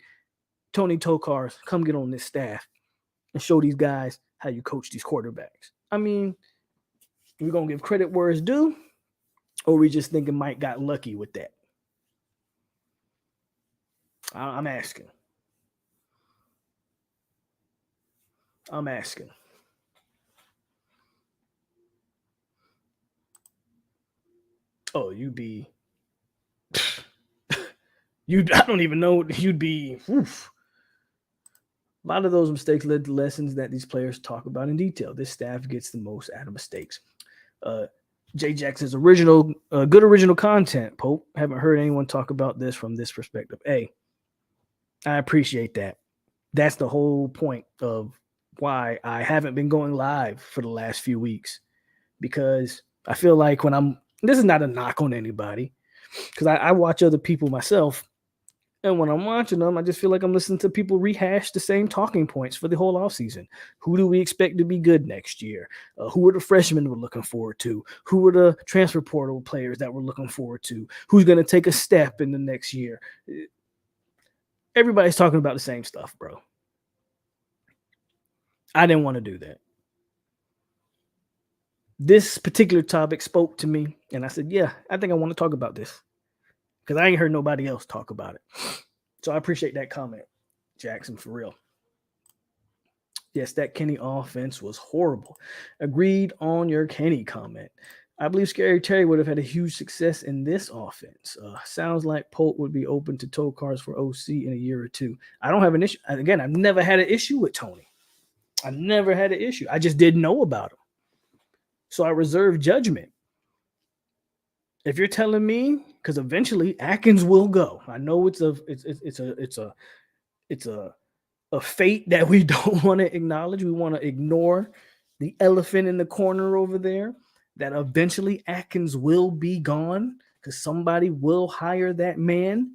Tony Tokars, come get on this staff and show these guys how you coach these quarterbacks. I mean, we're going to give credit where it's due, or we just thinking Mike got lucky with that? I'm asking. Oh, you be I don't even know, you'd be, oof. A lot of those mistakes led to lessons that these players talk about in detail. This staff gets the most out of mistakes. Jay Jackson's good original content. Pope, haven't heard anyone talk about this from this perspective. Hey, I appreciate that. That's the whole point of why I haven't been going live for the last few weeks, because I feel like this is not a knock on anybody, because I watch other people myself, and when I'm watching them, I just feel like I'm listening to people rehash the same talking points for the whole offseason. Who do we expect to be good next year? Who are the freshmen we're looking forward to? Who are the transfer portal players that we're looking forward to? Who's going to take a step in the next year? Everybody's talking about the same stuff, bro. I didn't want to do that. This particular topic spoke to me, and I said, yeah, I think I want to talk about this, because I ain't heard nobody else talk about it. So I appreciate that comment, Jackson, for real. Yes, that Kenny offense was horrible. Agreed on your Kenny comment. I believe Scary Terry would have had a huge success in this offense. Sounds like Polk would be open to toe cars for OC in a year or two. I don't have an issue. Again, I've never had an issue with Tony. I never had an issue. I just didn't know about him. So I reserve judgment. If you're telling me, because eventually Atkins will go. I know it's a fate that we don't want to acknowledge. We want to ignore the elephant in the corner over there, that eventually Atkins will be gone because somebody will hire that man.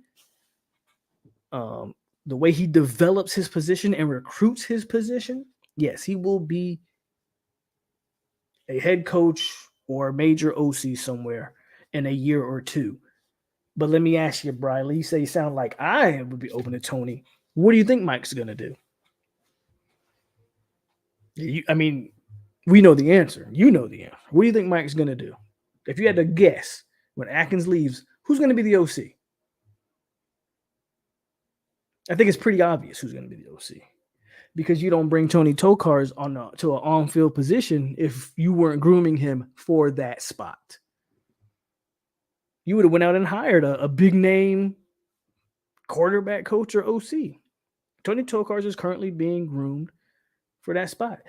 The way he develops his position and recruits his position, yes, he will be a head coach or a major OC somewhere in a year or two. But let me ask you, Briley, you say you sound like I would be open to Tony. What do you think Mike's going to do? We know the answer. You know the answer. What do you think Mike's going to do? If you had to guess, when Atkins leaves, who's going to be the OC? I think it's pretty obvious who's going to be the OC, because you don't bring Tony Tokars to an on-field position if you weren't grooming him for that spot. You would have went out and hired a big-name quarterback coach or OC. Tony Tokars is currently being groomed for that spot.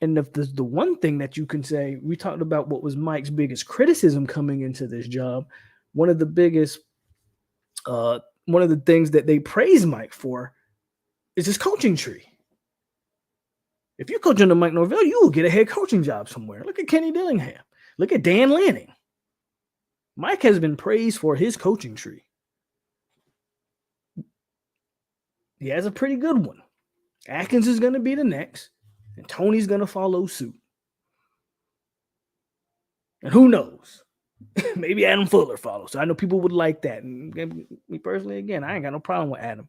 And if there's the one thing that you can say, we talked about what was Mike's biggest criticism coming into this job. One of the things that they praise Mike for is his coaching tree. If you coach under Mike Norvell, you will get a head coaching job somewhere. Look at Kenny Dillingham. Look at Dan Lanning. Mike has been praised for his coaching tree. He has a pretty good one. Atkins is going to be the next, and Tony's going to follow suit. And who knows? Maybe Adam Fuller follows. So I know people would like that. And me personally, again, I ain't got no problem with Adam.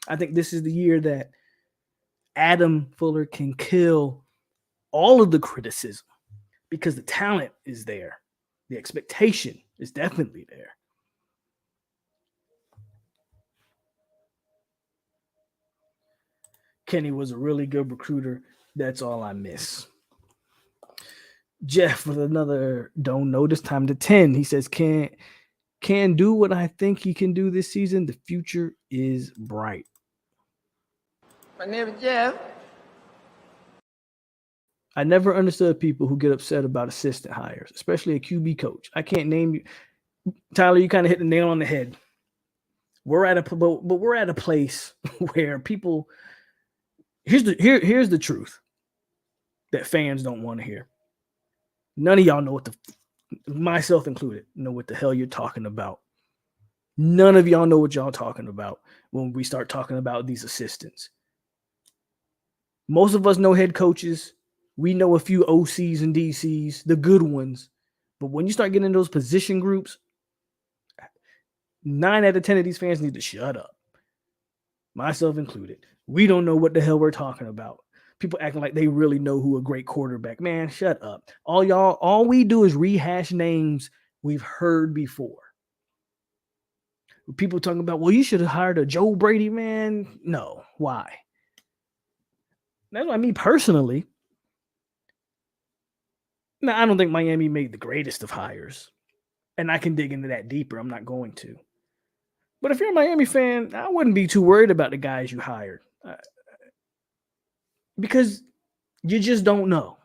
I think this is the year that Adam Fuller can kill all of the criticism, because the talent is there. The expectation is definitely there. Kenny was a really good recruiter. That's all I miss. Jeff with another don't know, this time to 10. He says, can do what I think he can do this season. The future is bright. My name is Jeff. I never understood people who get upset about assistant hires, especially a QB coach. I can't name you. Tyler, you kind of hit the nail on the head. We're at a place where people, here's the truth that fans don't want to hear. None of y'all know myself included, know what the hell you're talking about. None of y'all know what y'all talking about when we start talking about these assistants. Most of us know head coaches. We know a few OCs and DCs, the good ones. But when you start getting in those position groups, 9 out of 10 of these fans need to shut up. Myself included. We don't know what the hell we're talking about. People acting like they really know who a great quarterback. Man, shut up. All we do is rehash names we've heard before. People talking about, well, you should have hired a Joe Brady, man. No, why? That's what I mean personally. Now, I don't think Miami made the greatest of hires. And I can dig into that deeper. I'm not going to. But if you're a Miami fan, I wouldn't be too worried about the guys you hired because you just don't know.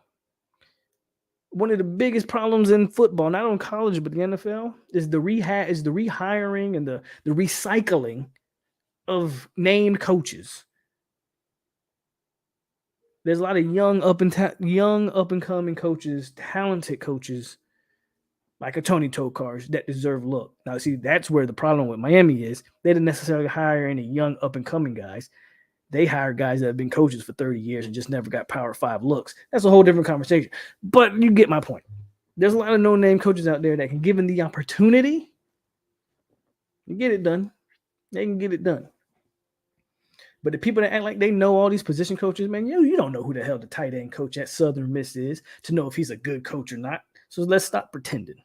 One of the biggest problems in football, not on college but the NFL, is the rehiring and the recycling of named coaches. There's a lot of young up and coming coaches, talented coaches like a Tony Tokars that deserve look. Now, see, that's where the problem with Miami is. They didn't necessarily hire any young up and coming guys. They hired guys that have been coaches for 30 years and just never got Power 5 looks. That's a whole different conversation. But you get my point. There's a lot of no-name coaches out there that can, given the opportunity, get it done. They can get it done. But the people that act like they know all these position coaches, man, you don't know who the hell the tight end coach at Southern Miss is to know if he's a good coach or not. So let's stop pretending.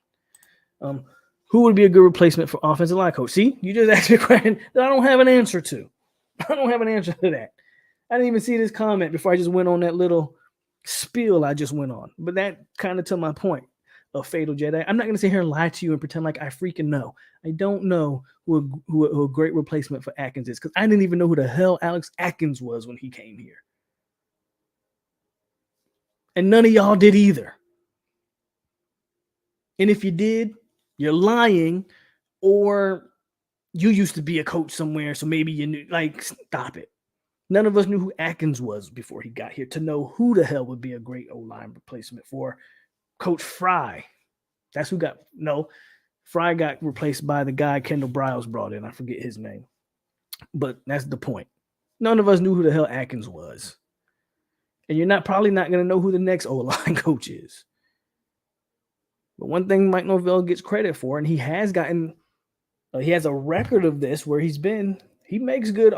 Who would be a good replacement for offensive line coach? See, you just asked me a question that I don't have an answer to. I don't have an answer to that. I didn't even see this comment before I just went on that little spiel I just went on. But that kind of to my point of Fatal Jedi. I'm not going to sit here and lie to you and pretend like I freaking know. I don't know who a great replacement for Atkins is because I didn't even know who the hell Alex Atkins was when he came here. And none of y'all did either. And if you did, you're lying, or you used to be a coach somewhere, so maybe you knew. Like, stop it. None of us knew who Atkins was before he got here to know who the hell would be a great O-line replacement for Coach Fry. That's who got, no, Fry got replaced by the guy Kendall Briles brought in. I forget his name. But that's the point. None of us knew who the hell Atkins was. And you're probably not going to know who the next O-line coach is. But one thing Mike Norvell gets credit for, and he has gotten, he has a record of this where he makes good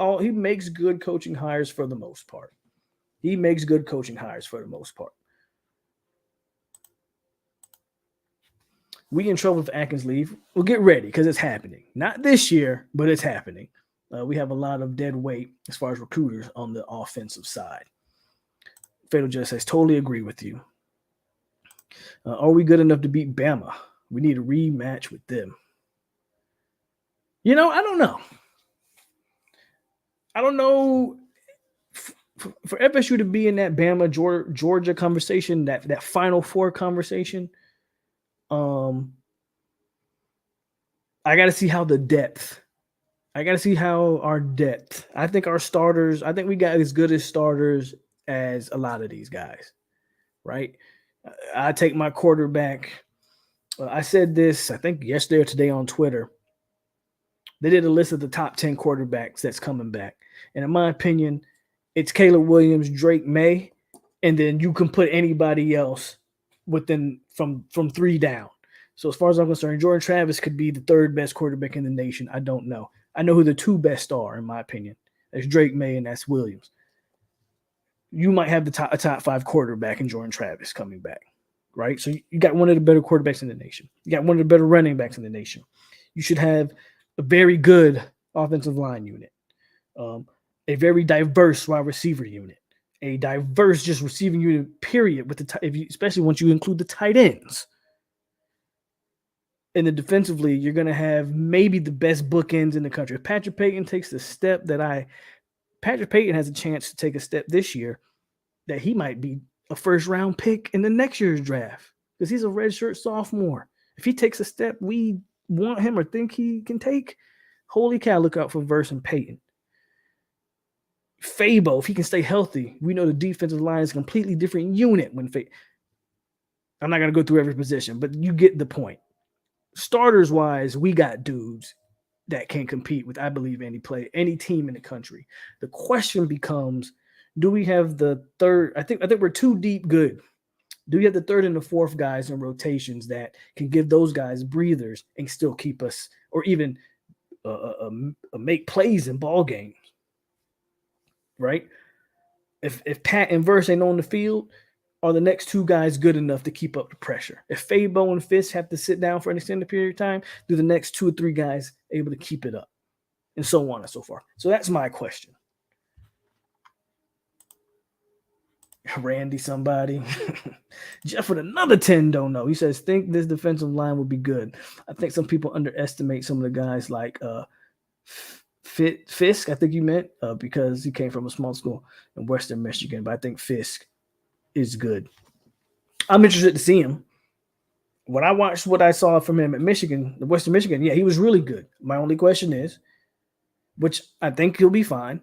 coaching hires for the most part. He makes good coaching hires for the most part. We in trouble if Atkins leave. Well, get ready because it's happening. Not this year, but it's happening. We have a lot of dead weight as far as recruiters on the offensive side. Fatal Just says, totally agree with you. Are we good enough to beat Bama? We need a rematch with them. I don't know. I don't know for FSU to be in that Bama Georgia conversation, that Final Four conversation. I got to see how the depth. I got to see how our depth. I think our starters. I think we got as good as starters as a lot of these guys, right? I take my quarterback. I said this, I think yesterday or today on Twitter. They did a list of the top 10 quarterbacks that's coming back. And in my opinion, it's Caleb Williams, Drake May, and then you can put anybody else within from 3 down. So as far as I'm concerned, Jordan Travis could be the 3rd best quarterback in the nation. I don't know. I know who the 2 best are, in my opinion. That's Drake May and that's Williams. You might have a top 5 quarterback in Jordan Travis coming back, right? So you got one of the better quarterbacks in the nation. You got one of the better running backs in the nation. You should have a very good offensive line unit, a very diverse wide receiver unit, a diverse just receiving unit, period, with especially once you include the tight ends. And then defensively, you're going to have maybe the best bookends in the country. If Patrick Payton takes the step Patrick Payton has a chance to take a step this year that he might be a 1st-round pick in the next year's draft because he's a redshirt sophomore. If he takes a step we want him or think he can take, holy cow, look out for Verse and Payton. Fabo, if he can stay healthy, we know the defensive line is a completely different unit when I'm not going to go through every position, but you get the point. Starters-wise, we got dudes that can compete with, I believe, any team in the country. The question becomes, do we have the 3rd? I think we're 2 deep good. Do you have the 3rd and the 4th guys in rotations that can give those guys breathers and still keep us, or even make plays in ball games, right? If Pat and Verse ain't on the field, are the next 2 guys good enough to keep up the pressure? If Fabo and Fisk have to sit down for an extended period of time, do the next 2 or 3 guys able to keep it up? And so on and so forth. So that's my question. Randy somebody. Jeff with another 10 don't know. He says, think this defensive line will be good. I think some people underestimate some of the guys like Fisk, I think you meant, because he came from a small school in Western Michigan. But I think Fisk is good. I'm interested to see him. When I watched what I saw from him at Michigan, the Western Michigan, yeah, he was really good. My only question is, which I think he'll be fine,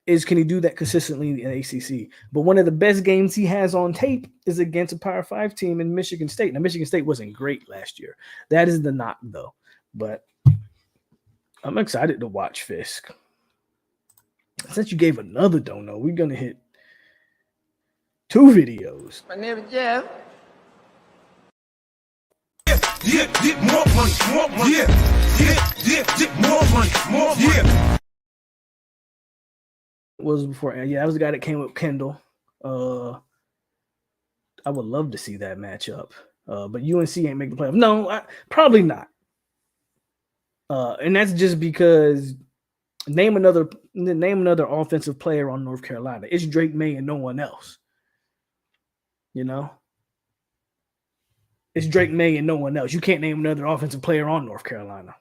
is can he do that consistently in ACC? But one of the best games he has on tape is against a Power 5 team in Michigan State. Now, Michigan State wasn't great last year. That is the knock, though. But I'm excited to watch Fisk. Since you gave another dono, we're going to hit 2 videos. My name is Jeff. More money. More money. Was before, yeah, that was the guy that came with Kendall. I would love to see that matchup, but UNC ain't making the playoffs. No, probably not. And that's just because name another offensive player on North Carolina. It's Drake May and no one else. You know, it's Drake May and no one else. You can't name another offensive player on North Carolina.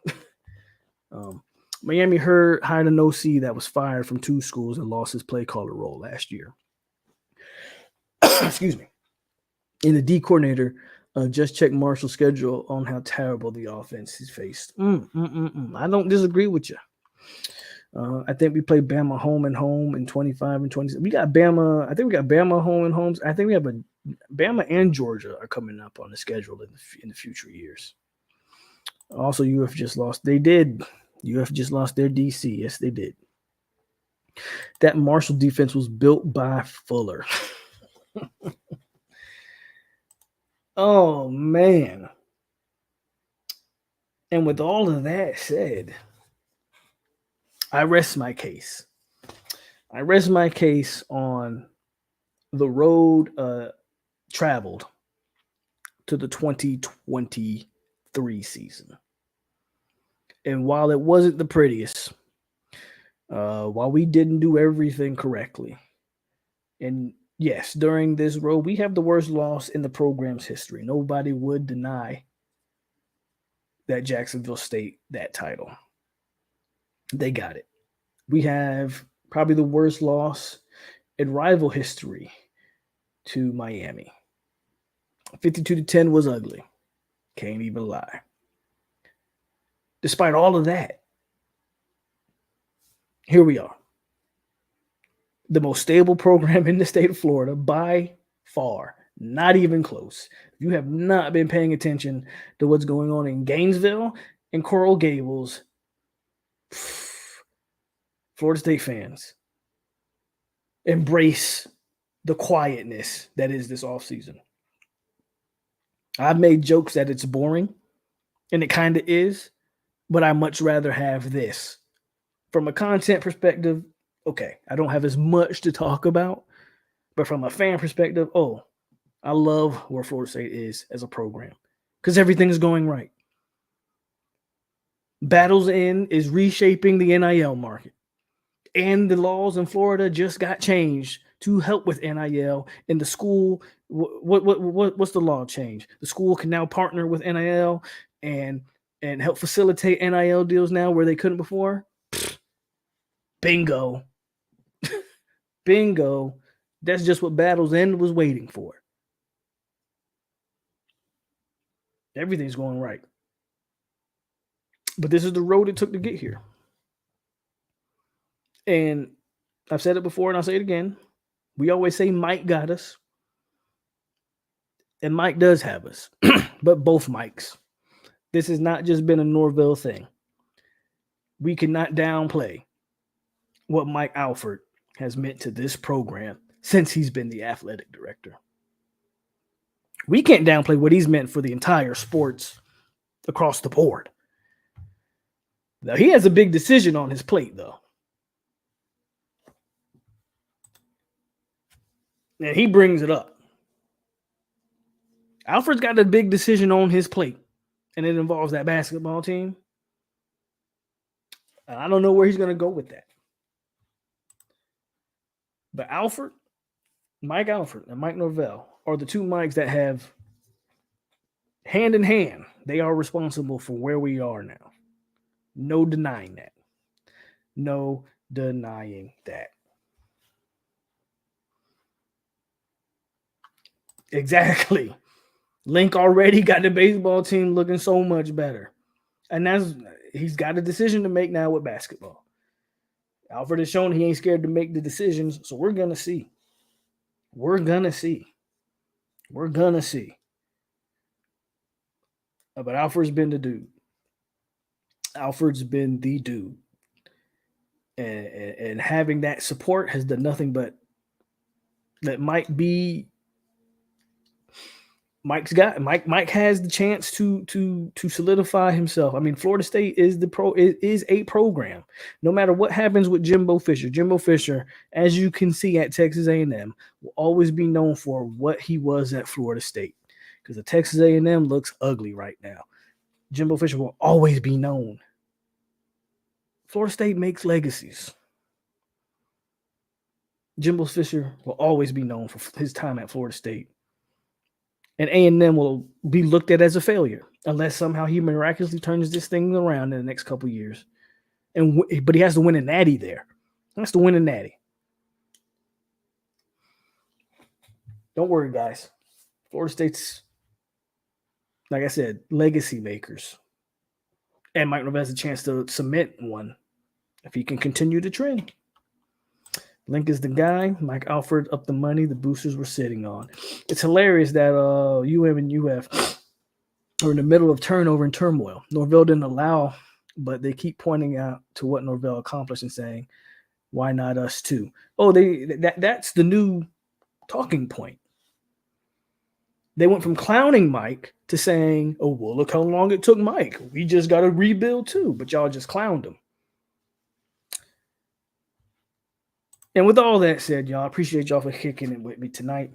Miami hired an OC that was fired from 2 schools and lost his play caller role last year. Excuse me. And the D coordinator just checked Marshall's schedule on how terrible the offense he's faced. I don't disagree with you. I think we play Bama home and home in 25 and 26. We got Bama. I think we got Bama home and homes. I think we have Bama and Georgia are coming up on the schedule in the future years. Also, UF just lost. They did. UF just lost their DC. Yes, they did. That Marshall defense was built by Fuller. Oh, man. And with all of that said, I rest my case. I rest my case on the road traveled to the 2023 season. And while it wasn't the prettiest, while we didn't do everything correctly, and yes, during this road, we have the worst loss in the program's history. Nobody would deny that Jacksonville State that title. They got it. We have probably the worst loss in rival history to Miami. 52-10 was ugly. Can't even lie. Despite all of that, here we are. The most stable program in the state of Florida by far, not even close. If you have not been paying attention to what's going on in Gainesville and Coral Gables, Florida State fans, embrace the quietness that is this offseason. I've made jokes that it's boring, and it kind of is, but I much rather have this. From a content perspective, okay, I don't have as much to talk about, but from a fan perspective, I love where Florida State is as a program because everything is going right. Battles Inn is reshaping the NIL market, and the laws in Florida just got changed to help with NIL. And the school, what's the law change? The school can now partner with NIL and help facilitate NIL deals now where they couldn't before. Bingo. Bingo. That's just what Battles End was waiting for. Everything's going right. But this is the road it took to get here. And I've said it before and I'll say it again. We always say Mike got us. And Mike does have us. But both Mikes. This has not just been a Norvell thing. We cannot downplay what Mike Alford has meant to this program since he's been the athletic director. We can't downplay what he's meant for the entire sports across the board. Now, he has a big decision on his plate, though. And he brings it up. Alfred's got a big decision on his plate, and it involves that basketball team. And I don't know where he's going to go with that. But Mike Alford and Mike Norvell are the two Mikes that have, hand in hand, they are responsible for where we are now. No denying that. No denying that. Exactly. Link already got the baseball team looking so much better. And he's got a decision to make now with basketball. Alfred has shown he ain't scared to make the decisions, so we're gonna see. We're gonna see. We're gonna see. But Alfred's been the dude. Alfred's been the dude. And having that support has done nothing but that might be Mike has the chance to solidify himself. I mean, Florida State is a program. No matter what happens with Jimbo Fisher, as you can see at Texas A&M, will always be known for what he was at Florida State. Because the Texas A&M looks ugly right now. Jimbo Fisher will always be known. Florida State makes legacies. Jimbo Fisher will always be known for his time at Florida State. And A&M will be looked at as a failure unless somehow he miraculously turns this thing around in the next couple of years. But he has to win a natty there. He has to win a natty. Don't worry, guys. Florida State's, like I said, legacy makers. And Mike Norvell has a chance to cement one if he can continue the trend. Link is the guy. Mike Alford up the money the boosters were sitting on. It's hilarious that UM and UF are in the middle of turnover and turmoil. Norvell didn't allow, but they keep pointing out to what Norvell accomplished and saying, why not us too? Oh, that's the new talking point. They went from clowning Mike to saying, oh, well, look how long it took Mike. We just got to rebuild too, but y'all just clowned him. And with all that said, y'all, I appreciate y'all for kicking it with me tonight.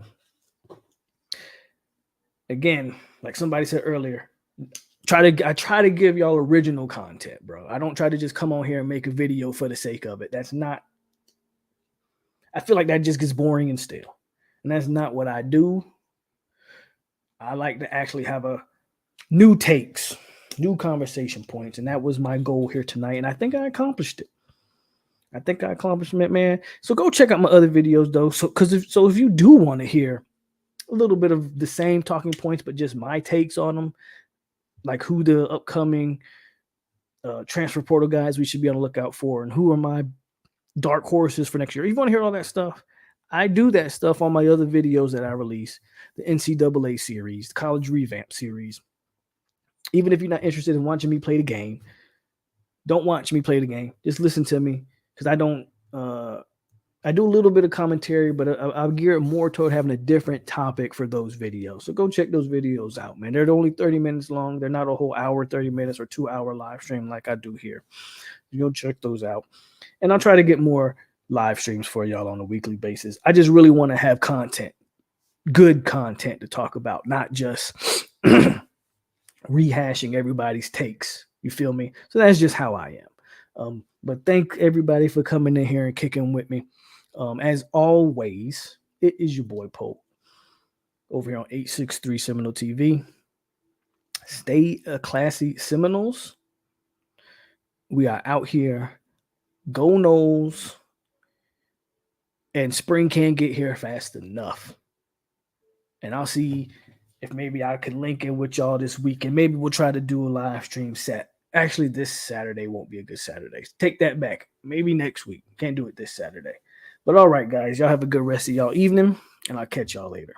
Again, like somebody said earlier, I try to give y'all original content, bro. I don't try to just come on here and make a video for the sake of it. That's not, I feel like that just gets boring and stale. And that's not what I do. I like to actually have new takes, new conversation points. And that was my goal here tonight. And I think I accomplished it. Man. So go check out my other videos, though. So if you do want to hear a little bit of the same talking points, but just my takes on them, like who the upcoming transfer portal guys we should be on the lookout for, and who are my dark horses for next year. If you want to hear all that stuff, I do that stuff on my other videos that I release, the NCAA series, the college revamp series. Even if you're not interested in watching me play the game, don't watch me play the game. Just listen to me. Because I do a little bit of commentary, but I'll gear it more toward having a different topic for those videos. So go check those videos out, man. They're only 30 minutes long. They're not a whole hour, 30 minutes, or 2 hour live stream like I do here. You'll check those out. And I'll try to get more live streams for y'all on a weekly basis. I just really want to have content, good content to talk about, not just rehashing everybody's takes. You feel me? So that's just how I am. But thank everybody for coming in here and kicking with me. As always, it is your boy POLK over here on 863 SeminoleTV. Stay classy, Seminoles. We are out here. Go Noles. And spring can't get here fast enough. And I'll see if maybe I could link in with y'all this weekend. Maybe we'll try to do a live stream set. Actually, this Saturday won't be a good Saturday. Take that back. Maybe next week. Can't do it this Saturday. But all right, guys. Y'all have a good rest of y'all evening, and I'll catch y'all later.